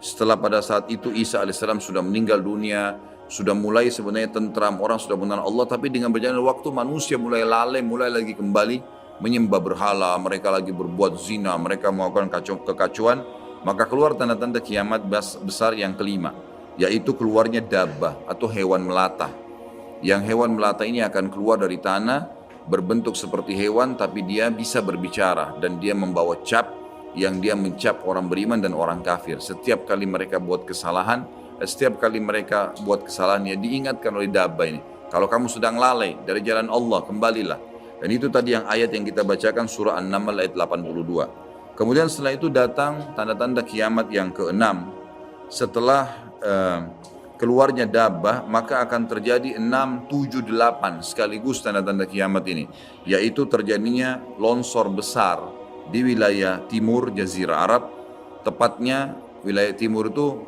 Setelah pada saat itu Isa alaihissalam sudah meninggal dunia, sudah mulai sebenarnya tentram, orang sudah mengenal Allah, tapi dengan berjalannya waktu manusia mulai lalai, mulai lagi kembali menyembah berhala, mereka lagi berbuat zina, mereka melakukan kekacauan. Maka keluar tanda-tanda kiamat besar yang kelima, yaitu keluarnya dabbah atau hewan melata. Yang hewan melata ini akan keluar dari tanah, berbentuk seperti hewan, tapi dia bisa berbicara dan dia membawa cap yang dia mencap orang beriman dan orang kafir. Setiap kali mereka buat kesalahan, ya diingatkan oleh dabbah ini, kalau kamu sedang lalai dari jalan Allah, kembalilah. Dan itu tadi yang ayat yang kita bacakan surah An-Naml ayat 82. Kemudian setelah itu datang tanda-tanda kiamat yang keenam. Setelah keluarnya dabbah, maka akan terjadi 6, 7, 8 sekaligus tanda-tanda kiamat ini. Yaitu terjadinya longsor besar di wilayah timur Jazirah Arab. Tepatnya wilayah timur itu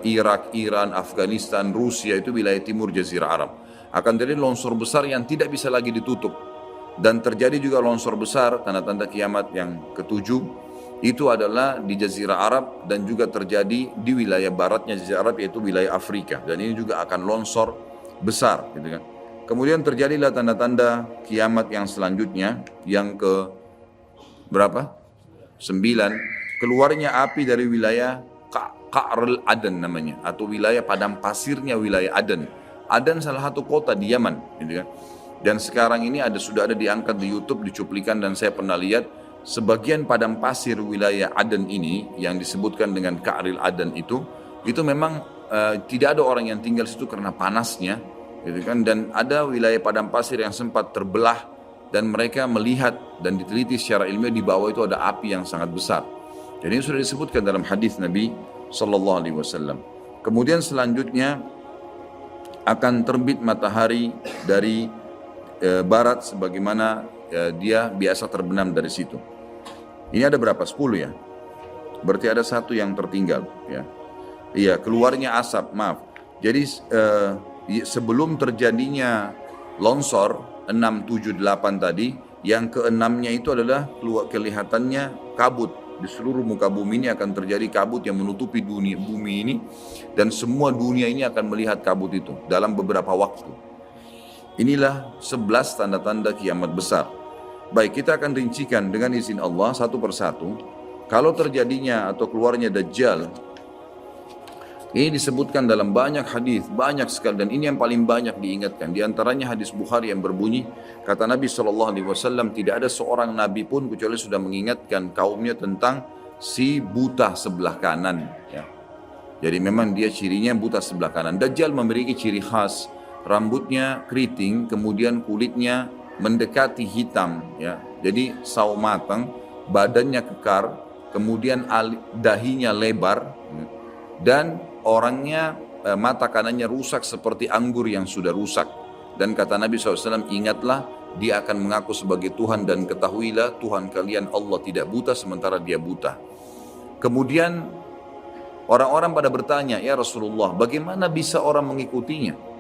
Irak, Iran, Afghanistan, Rusia, itu wilayah timur Jazirah Arab. Akan terjadi longsor besar yang tidak bisa lagi ditutup. Dan terjadi juga longsor besar, tanda-tanda kiamat yang ketujuh, itu adalah di Jazirah Arab dan juga terjadi di wilayah baratnya Jazirah Arab, yaitu wilayah Afrika. Dan ini juga akan longsor besar, gitu kan. Kemudian terjadilah tanda-tanda kiamat yang selanjutnya, yang ke berapa? 9, keluarnya api dari wilayah Ka'rul Aden namanya, atau wilayah padang pasirnya wilayah Aden. Aden salah satu kota di Yaman, gitu kan. Dan sekarang ini sudah ada diangkat di YouTube, dicuplikan, dan saya pernah lihat sebagian padang pasir wilayah Aden ini yang disebutkan dengan Ka'ril Aden itu memang tidak ada orang yang tinggal situ karena panasnya, gitu kan. Dan ada wilayah padang pasir yang sempat terbelah dan mereka melihat dan diteliti secara ilmiah di bawah itu ada api yang sangat besar. Dan ini sudah disebutkan dalam hadis Nabi Sallallahu Alaihi Wasallam. Kemudian selanjutnya akan terbit matahari dari barat sebagaimana dia biasa terbenam dari situ. Ini ada berapa? 10 ya? Berarti ada satu yang tertinggal ya. Iya, keluarnya asap, maaf. Jadi sebelum terjadinya longsor 6, 7, 8 tadi, yang keenamnya itu adalah kelihatannya kabut. Di seluruh muka bumi ini akan terjadi kabut yang menutupi bumi ini, dan semua dunia ini akan melihat kabut itu dalam beberapa waktu. Inilah 11 tanda-tanda kiamat besar. Baik, kita akan rincikan dengan izin Allah satu persatu. Kalau terjadinya atau keluarnya Dajjal, ini disebutkan dalam banyak hadis, banyak sekali, dan ini yang paling banyak diingatkan. Di antaranya hadis Bukhari yang berbunyi, kata Nabi SAW, tidak ada seorang Nabi pun kecuali sudah mengingatkan kaumnya tentang si buta sebelah kanan. Ya. Jadi memang dia cirinya buta sebelah kanan. Dajjal memiliki ciri khas, rambutnya keriting, kemudian kulitnya mendekati hitam, ya. Jadi sawo matang, badannya kekar, kemudian dahinya lebar, dan orangnya mata kanannya rusak seperti anggur yang sudah rusak. Dan kata Nabi SAW, ingatlah, dia akan mengaku sebagai Tuhan, dan ketahuilah Tuhan kalian Allah tidak buta sementara dia buta. Kemudian orang-orang pada bertanya, ya Rasulullah, bagaimana bisa orang mengikutinya?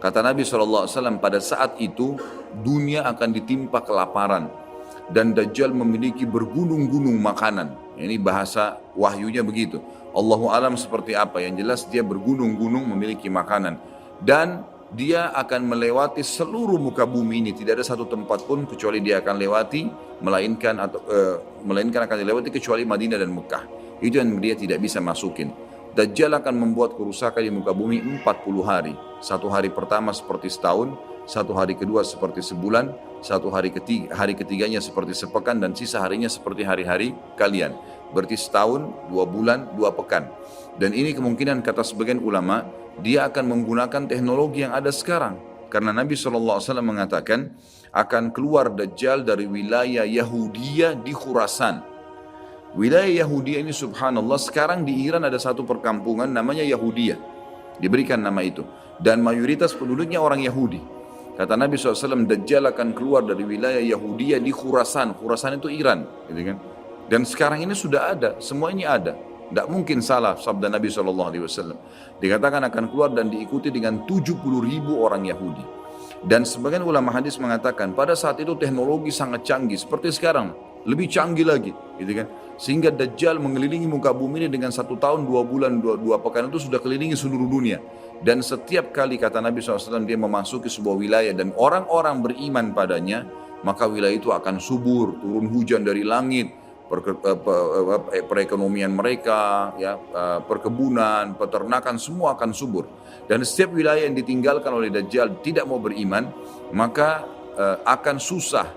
Kata Nabi SAW, pada saat itu dunia akan ditimpa kelaparan dan Dajjal memiliki bergunung-gunung makanan. Ini bahasa wahyunya begitu. Allahu alam seperti apa, yang jelas dia bergunung-gunung memiliki makanan. Dan dia akan melewati seluruh muka bumi ini, tidak ada satu tempat pun kecuali dia akan lewati, melainkan akan dilewati kecuali Madinah dan Mekah. Itu yang dia tidak bisa masukin. Dajjal akan membuat kerusakan di muka bumi 40 hari. Satu hari pertama seperti setahun, satu hari kedua seperti sebulan, satu hari ketiganya seperti sepekan, dan sisa harinya seperti hari-hari kalian. Berarti setahun, 2 bulan, 2 pekan. Dan ini kemungkinan kata sebagian ulama, dia akan menggunakan teknologi yang ada sekarang. Karena Nabi SAW mengatakan, akan keluar Dajjal dari wilayah Yahudiyah di Khurasan. Wilayah Yahudiyah ini subhanallah, sekarang di Iran ada satu perkampungan namanya Yahudiyah. Diberikan nama itu. Dan mayoritas penduduknya orang Yahudi. Kata Nabi SAW, Dajjal akan keluar dari wilayah Yahudiyah di Khurasan. Khurasan itu Iran. Gitu kan? Dan sekarang ini sudah ada, semua ini ada. Tidak mungkin salah sabda Nabi SAW. Dikatakan akan keluar dan diikuti dengan 70.000 orang Yahudi. Dan sebagian ulama hadis mengatakan pada saat itu teknologi sangat canggih seperti sekarang, lebih canggih lagi, gitu kan? Sehingga Dajjal mengelilingi muka bumi ini dengan 1 tahun, 2 bulan, 2 pekan itu sudah kelilingi seluruh dunia. Dan setiap kali kata Nabi SAW dia memasuki sebuah wilayah dan orang-orang beriman padanya, maka wilayah itu akan subur, turun hujan dari langit. Perekonomian mereka, ya, perkebunan, peternakan, semua akan subur. Dan setiap wilayah yang ditinggalkan oleh Dajjal tidak mau beriman, maka akan susah,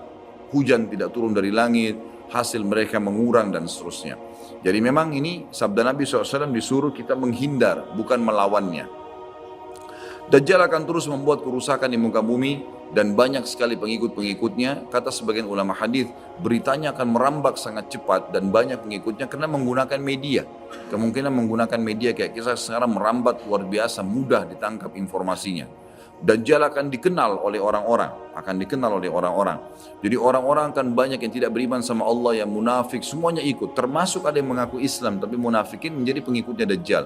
hujan tidak turun dari langit, hasil mereka mengurang dan seterusnya. Jadi memang ini sabda Nabi SAW disuruh kita menghindar, bukan melawannya. Dajjal akan terus membuat kerusakan di muka bumi dan banyak sekali pengikut-pengikutnya. Kata sebagian ulama hadis, beritanya akan merambak sangat cepat dan banyak pengikutnya karena menggunakan media. Kemungkinan menggunakan media kayak kita sekarang merambat luar biasa, mudah ditangkap informasinya. Dajjal akan dikenal oleh orang-orang, Jadi orang-orang akan banyak yang tidak beriman sama Allah, yang munafik, semuanya ikut. Termasuk ada yang mengaku Islam tapi munafikin menjadi pengikutnya Dajjal.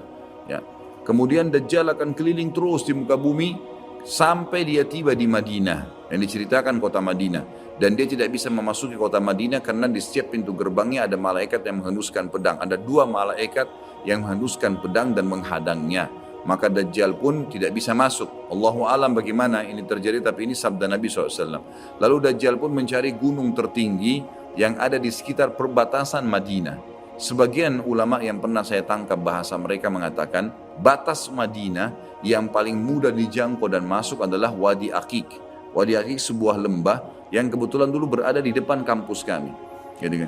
Ya. Kemudian Dajjal akan keliling terus di muka bumi sampai dia tiba di Madinah. Yang diceritakan kota Madinah. Dan dia tidak bisa memasuki kota Madinah karena di setiap pintu gerbangnya ada malaikat yang menghenduskan pedang. Ada 2 malaikat yang menghenduskan pedang dan menghadangnya. Maka Dajjal pun tidak bisa masuk. Allahu alam bagaimana ini terjadi, tapi ini sabda Nabi SAW. Lalu Dajjal pun mencari gunung tertinggi yang ada di sekitar perbatasan Madinah. Sebagian ulama yang pernah saya tangkap bahasa mereka mengatakan batas Madinah yang paling mudah dijangkau dan masuk adalah Wadi Aqiq. Wadi Aqiq sebuah lembah yang kebetulan dulu berada di depan kampus kami. Jadi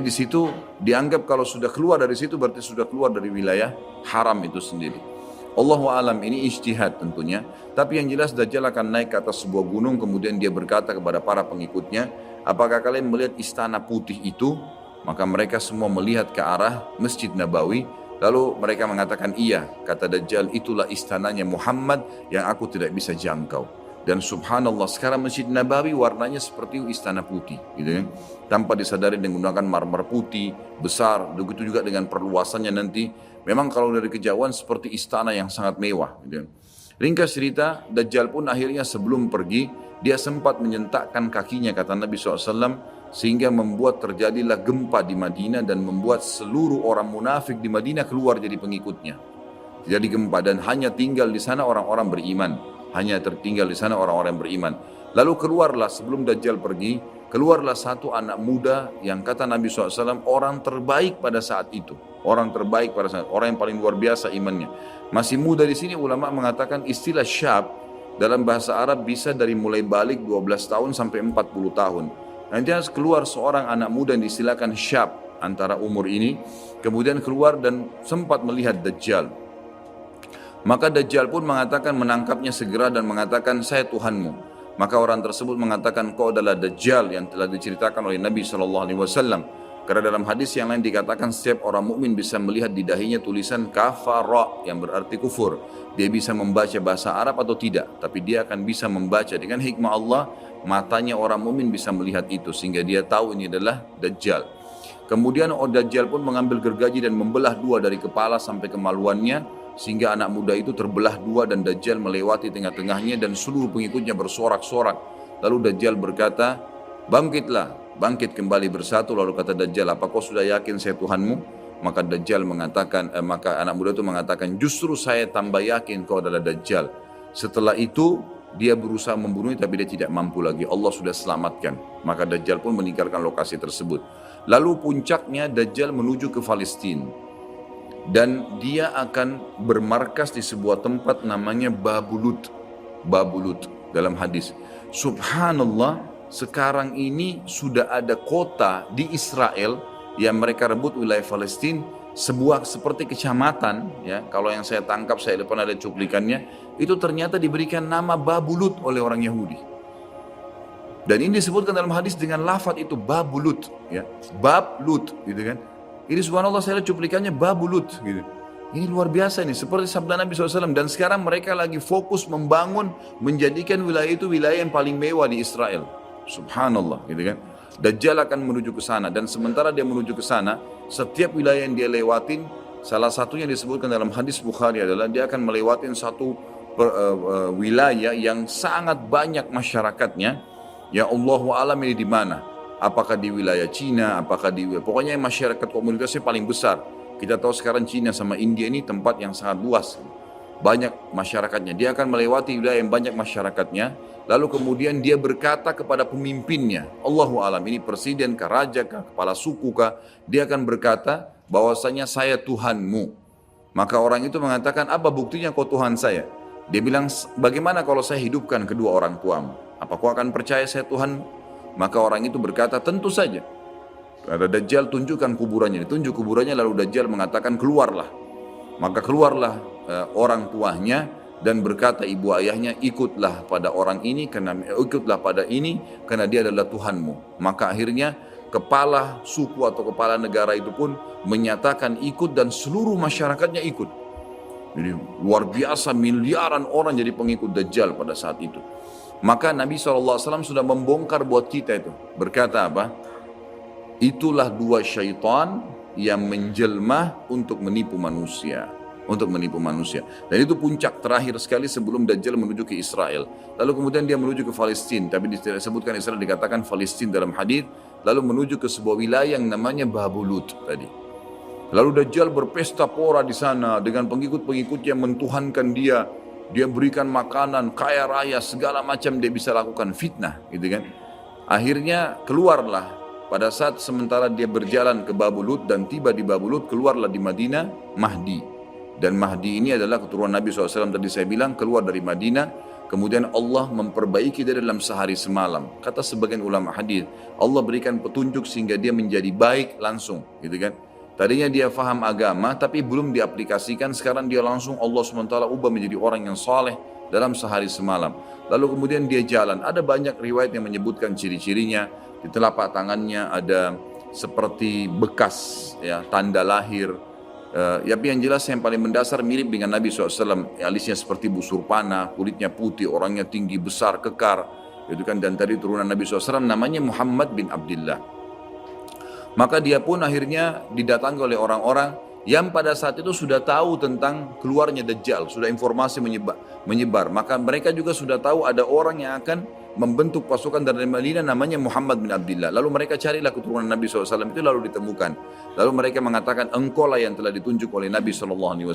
di situ dianggap kalau sudah keluar dari situ berarti sudah keluar dari wilayah haram itu sendiri. Allahu alam, ini ijtihad tentunya. Tapi yang jelas Dajjal akan naik ke atas sebuah gunung, kemudian dia berkata kepada para pengikutnya, apakah kalian melihat istana putih itu? Maka mereka semua melihat ke arah Masjid Nabawi. Lalu mereka mengatakan iya. Kata Dajjal, itulah istananya Muhammad yang aku tidak bisa jangkau. Dan subhanallah sekarang Masjid Nabawi warnanya seperti istana putih, gitu kan? Tanpa disadari dengan menggunakan marmer putih besar. Begitu juga dengan perluasannya nanti. Memang kalau dari kejauhan seperti istana yang sangat mewah, gitu kan? Ringkas cerita, Dajjal pun akhirnya sebelum pergi dia sempat menyentakkan kakinya, kata Nabi SAW, sehingga membuat terjadilah gempa di Madinah dan membuat seluruh orang munafik di Madinah keluar jadi pengikutnya. Jadi gempa dan hanya tinggal di sana orang-orang beriman. Hanya tertinggal di sana orang-orang beriman. Lalu keluarlah sebelum Dajjal pergi, keluarlah satu anak muda yang kata Nabi SAW orang terbaik pada saat itu. Orang terbaik pada saat, orang yang paling luar biasa imannya. Masih muda di sini ulama mengatakan istilah syab dalam bahasa Arab bisa dari mulai balik 12 tahun sampai 40 tahun. Nanti harus keluar seorang anak muda yang diistilahkan syab antara umur ini, kemudian keluar dan sempat melihat Dajjal. Maka Dajjal pun mengatakan menangkapnya segera dan mengatakan saya Tuhanmu. Maka orang tersebut mengatakan kau adalah Dajjal yang telah diceritakan oleh Nabi SAW. Karena dalam hadis yang lain dikatakan setiap orang mukmin bisa melihat di dahinya tulisan kafara yang berarti kufur. Dia bisa membaca bahasa Arab atau tidak, tapi dia akan bisa membaca dengan hikmah Allah. Matanya orang mukmin bisa melihat itu sehingga dia tahu ini adalah Dajjal. Kemudian Dajjal pun mengambil gergaji dan membelah 2 dari kepala sampai kemaluannya sehingga anak muda itu terbelah 2 dan Dajjal melewati tengah-tengahnya dan seluruh pengikutnya bersorak-sorak. Lalu Dajjal berkata, bangkitlah, bangkit kembali bersatu. Lalu kata Dajjal, apa kau sudah yakin saya Tuhanmu? Maka Dajjal mengatakan, maka anak muda itu mengatakan, justru saya tambah yakin kau adalah Dajjal. Setelah itu dia berusaha membunuhnya tapi dia tidak mampu lagi. Allah sudah selamatkan. Maka Dajjal pun meninggalkan lokasi tersebut. Lalu puncaknya Dajjal menuju ke Palestina. Dan dia akan bermarkas di sebuah tempat namanya Babulut. Babulut dalam hadis. Subhanallah, sekarang ini sudah ada kota di Israel yang mereka rebut wilayah Palestina, sebuah seperti kecamatan, ya, kalau yang saya tangkap, saya pernah ada cuplikannya, itu ternyata diberikan nama Babulut oleh orang Yahudi. Dan ini disebutkan dalam hadis dengan lafaz itu Babulut, ya, Bablut, gitu kan. Ini subhanallah saya lihat cuplikannya Babulut, gitu. Ini luar biasa nih, seperti sabda Nabi SAW. Dan sekarang mereka lagi fokus membangun, menjadikan wilayah itu wilayah yang paling mewah di Israel. Subhanallah, gitu kan. Dajjal akan menuju ke sana, dan sementara dia menuju ke sana, setiap wilayah yang dia lewatin, salah satunya disebutkan dalam hadis Bukhari adalah dia akan melewatin satu wilayah yang sangat banyak masyarakatnya. Ya Allahu alam ini di mana? Apakah di wilayah Cina? Apakah di pokoknya masyarakat komunitasnya paling besar. Kita tahu sekarang Cina sama India ini tempat yang sangat luas, banyak masyarakatnya. Dia akan melewati wilayah yang banyak masyarakatnya. Lalu kemudian dia berkata kepada pemimpinnya, Allahu alam, ini presiden kah, raja kah, kepala suku kah, dia akan berkata bahwasanya saya Tuhanmu. Maka orang itu mengatakan, apa buktinya kau Tuhan saya? Dia bilang, bagaimana kalau saya hidupkan kedua orang tuamu? Apa kau akan percaya saya Tuhanmu? Maka orang itu berkata, tentu saja. Ada Dajjal, tunjukkan kuburannya. Ditunjuk kuburannya, lalu Dajjal mengatakan, keluarlah. Maka keluarlah orang tuanya dan berkata ibu ayahnya, ikutlah pada orang ini karena dia adalah Tuhanmu. Maka akhirnya kepala suku atau kepala negara itu pun menyatakan ikut dan seluruh masyarakatnya ikut. Jadi luar biasa, miliaran orang jadi pengikut Dajjal pada saat itu. Maka Nabi SAW sudah membongkar buat kita itu. Berkata apa? Itulah dua syaitan yang menjelma untuk menipu manusia. Dan itu puncak terakhir sekali sebelum Dajjal menuju ke Israel. Lalu kemudian dia menuju ke Palestina, tapi disebutkan Israel, dikatakan Palestina dalam hadis. Lalu menuju ke sebuah wilayah yang namanya Babulut tadi. Lalu Dajjal berpesta pora di sana dengan pengikut-pengikutnya, mentuhankan dia. Dia berikan makanan, kaya raya, segala macam dia bisa lakukan, fitnah, gitu kan. Akhirnya keluarlah pada saat sementara dia berjalan ke Babulut dan tiba di Babulut, keluarlah di Madinah Mahdi. Dan Mahdi ini adalah keturunan Nabi SAW, tadi saya bilang keluar dari Madinah. Kemudian Allah memperbaiki dia dalam sehari semalam. Kata sebagian ulama hadis, Allah berikan petunjuk sehingga dia menjadi baik langsung, gitu kan. Tadinya dia faham agama tapi belum diaplikasikan, sekarang dia langsung Allah SWT ubah menjadi orang yang saleh dalam sehari semalam. Lalu kemudian dia jalan. Ada banyak riwayat yang menyebutkan ciri-cirinya. Di telapak tangannya ada seperti bekas, ya, tanda lahir. Yang jelas yang paling mendasar mirip dengan Nabi SAW. Alisnya seperti busur panah, kulitnya putih, orangnya tinggi, besar, kekar, gitu kan. Dan tadi turunan Nabi SAW namanya Muhammad bin Abdullah. Maka dia pun akhirnya didatangi oleh orang-orang yang pada saat itu sudah tahu tentang keluarnya Dajjal, sudah informasi menyebar. Maka mereka juga sudah tahu ada orang yang akan membentuk pasukan dari Madinah namanya Muhammad bin Abdullah. Lalu mereka carilah keturunan Nabi SAW itu, lalu ditemukan. Lalu mereka mengatakan, engkau lah yang telah ditunjuk oleh Nabi SAW.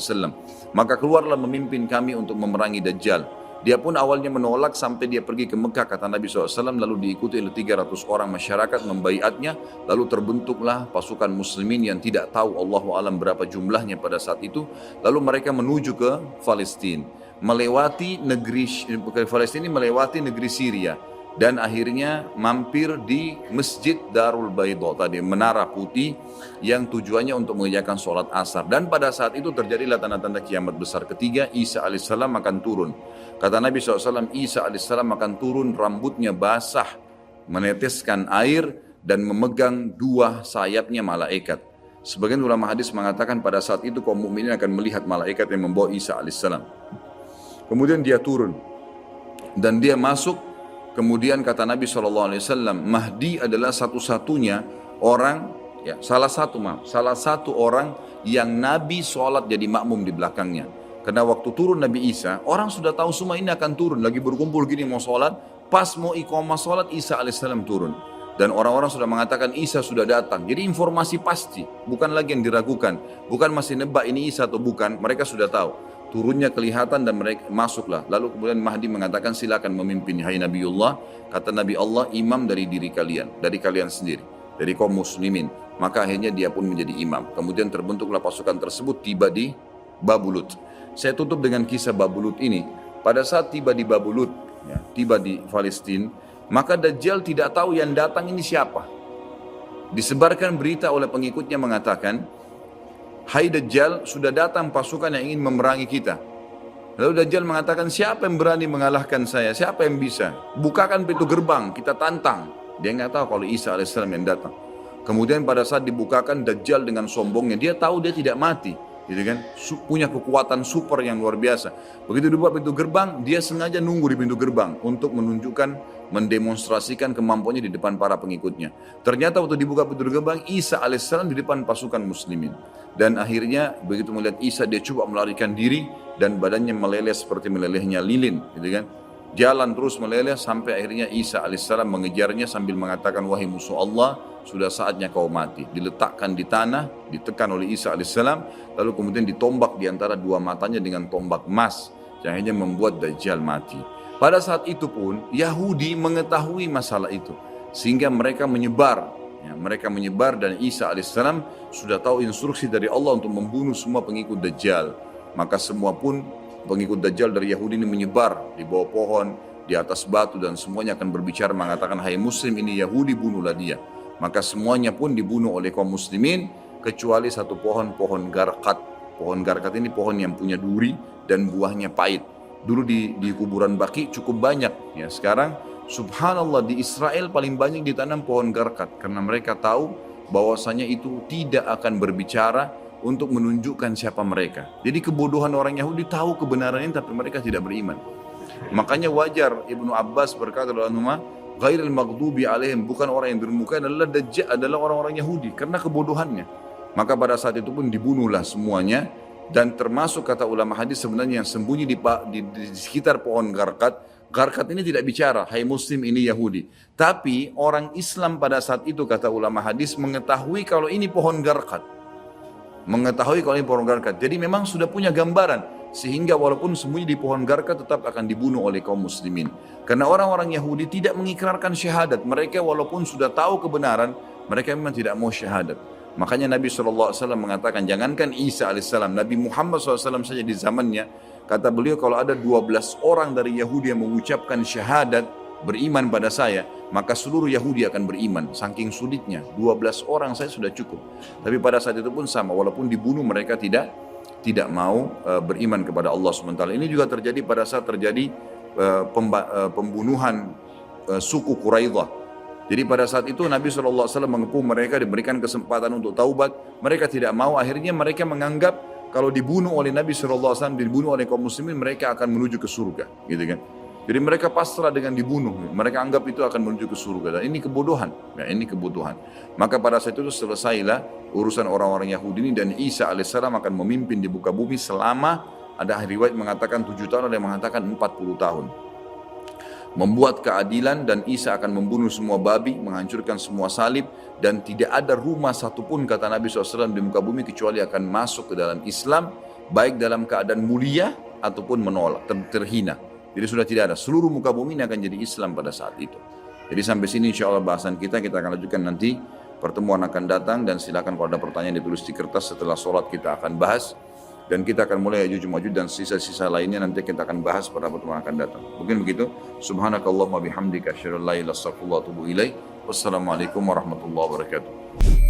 Maka keluarlah memimpin kami untuk memerangi Dajjal. Dia pun awalnya menolak sampai dia pergi ke Mekah, kata Nabi SAW, lalu diikuti oleh 300 orang masyarakat membaiatnya. Lalu terbentuklah pasukan muslimin yang tidak tahu Allahu alam berapa jumlahnya pada saat itu. Lalu mereka menuju ke Palestina, melewati negeri Palestina, melewati negeri Syria, dan akhirnya mampir di Masjid Darul Baydha tadi, menara putih yang tujuannya untuk mengerjakan sholat asar. Dan pada saat itu terjadilah tanda-tanda kiamat besar ketiga. Isa alaihissalam akan turun. Kata Nabi SAW, Isa alaihissalam akan turun, rambutnya basah, meneteskan air dan memegang dua sayapnya malaikat. Sebagian ulama hadis mengatakan pada saat itu kaum mukminin akan melihat malaikat yang membawa Isa alaihissalam. Kemudian dia turun dan dia masuk. Kemudian kata Nabi SAW, Mahdi adalah satu-satunya orang, ya, salah satu orang yang Nabi sholat jadi makmum di belakangnya. Karena waktu turun Nabi Isa, orang sudah tahu semua ini akan turun, lagi berkumpul gini mau sholat, pas mau iqamah sholat Isa alaihissalam turun. Dan orang-orang sudah mengatakan Isa sudah datang. Jadi informasi pasti, bukan lagi yang diragukan, bukan masih nebak ini Isa atau bukan, mereka sudah tahu. turunnya kelihatan dan mereka masuklah. Lalu kemudian Mahdi mengatakan silakan memimpin hai Nabiullah. Kata Nabi Allah, imam dari diri kalian, dari kalian sendiri, dari kaum muslimin. Maka akhirnya dia pun menjadi imam. Kemudian terbentuklah pasukan tersebut tiba di Babulut. Saya tutup dengan kisah Babulut ini. Pada saat tiba di Babulut, ya, tiba di Palestina, maka Dajjal tidak tahu yang datang ini siapa. Disebarkan berita oleh pengikutnya mengatakan, hai Dajjal, sudah datang pasukan yang ingin memerangi kita. Lalu Dajjal mengatakan, siapa yang berani mengalahkan saya? Siapa yang bisa? Bukakan pintu gerbang, kita tantang. Dia nggak tahu kalau Isa alaihissalam yang datang. Kemudian pada saat dibukakan, Dajjal dengan sombongnya, dia tahu dia tidak mati, gitu kan? Punya kekuatan super yang luar biasa. Begitu dibuka pintu gerbang, dia sengaja nunggu di pintu gerbang untuk menunjukkan, mendemonstrasikan kemampuannya di depan para pengikutnya. Ternyata waktu dibuka pintu gerbang, Isa alaihissalam di depan pasukan muslimin. Dan akhirnya begitu melihat Isa, dia coba melarikan diri dan badannya meleleh seperti melelehnya lilin, gitu kan? Jalan terus meleleh sampai akhirnya Isa alaihissalam mengejarnya sambil mengatakan, wahai musuh Allah, sudah saatnya kau mati. Diletakkan di tanah, ditekan oleh Isa alaihissalam, lalu kemudian ditombak di antara dua matanya dengan tombak emas yang hanya membuat Dajjal mati. Pada saat itu pun Yahudi mengetahui masalah itu sehingga mereka menyebar. Ya, mereka menyebar dan Isa alaihissalam sudah tahu instruksi dari Allah untuk membunuh semua pengikut Dajjal. Maka semua pun pengikut Dajjal dari Yahudi ini menyebar di bawah pohon, di atas batu, dan semuanya akan berbicara mengatakan, hai muslim ini Yahudi, bunuhlah dia. Maka semuanya pun dibunuh oleh kaum muslimin kecuali satu pohon, pohon garkat. Pohon garkat ini pohon yang punya duri dan buahnya pahit. Dulu di kuburan Baqi cukup banyak. Ya, sekarang subhanallah di Israel paling banyak ditanam pohon garkat karena mereka tahu bahwasanya itu tidak akan berbicara untuk menunjukkan siapa mereka. Jadi kebodohan orang Yahudi tahu kebenaran ini tapi mereka tidak beriman. Makanya wajar Ibnu Abbas berkata dalam nama ghairil maghdubi alaihim, bukan orang yang bermuka adalah Dajjal, adalah orang-orang Yahudi karena kebodohannya. Maka pada saat itu pun dibunuhlah semuanya. Dan termasuk kata ulama hadis sebenarnya yang sembunyi di sekitar pohon garkat. Garkat ini tidak bicara, hai muslim ini Yahudi. Tapi orang Islam pada saat itu kata ulama hadis mengetahui kalau ini pohon garkat. Mengetahui kalau ini pohon garkat. Jadi memang sudah punya gambaran. Sehingga walaupun sembunyi di pohon garkat tetap akan dibunuh oleh kaum muslimin. Karena orang-orang Yahudi tidak mengikrarkan syahadat. Mereka walaupun sudah tahu kebenaran, mereka memang tidak mau syahadat. Makanya Nabi SAW mengatakan, jangankan Isa AS, Nabi Muhammad SAW saja di zamannya, kata beliau kalau ada 12 orang dari Yahudi yang mengucapkan syahadat, beriman pada saya, maka seluruh Yahudi akan beriman. Saking sulitnya, 12 orang saya sudah cukup. Tapi pada saat itu pun sama, walaupun dibunuh mereka tidak mau beriman kepada Allah SWT. Ini juga terjadi pada saat terjadi pembunuhan suku Quraidah. Jadi pada saat itu Nabi SAW mengepung mereka, diberikan kesempatan untuk taubat. Mereka tidak mau, akhirnya mereka menganggap kalau dibunuh oleh Nabi SAW, dibunuh oleh kaum muslimin, mereka akan menuju ke surga, gitu kan? Jadi mereka pasrah dengan dibunuh, mereka anggap itu akan menuju ke surga. Dan ini kebodohan, ya, ini kebodohan. Maka pada saat itu selesailah urusan orang-orang Yahudi ini dan Isa alaihissalam akan memimpin di muka bumi selama, ada riwayat mengatakan 7 tahun, ada yang mengatakan 40 tahun. Membuat keadilan dan Isa akan membunuh semua babi, menghancurkan semua salib, dan tidak ada rumah satupun kata Nabi SAW di muka bumi kecuali akan masuk ke dalam Islam, baik dalam keadaan mulia ataupun menolak, terhina. Jadi sudah tidak ada, seluruh muka bumi ini akan jadi Islam pada saat itu. Jadi sampai sini insya Allah bahasan kita akan lanjutkan nanti, pertemuan akan datang, dan silakan kalau ada pertanyaan ditulis di kertas, setelah sholat kita akan bahas. Dan kita akan mulai Ya'juj Ma'juj dan sisa-sisa lainnya nanti kita akan bahas pada pertemuan akan datang. Mungkin begitu. Subhanakallahumma bihamdika asyhadu an la ilaha illa anta astaghfiruka wa atubu ilaik. Wassalamualaikum warahmatullahi wabarakatuh.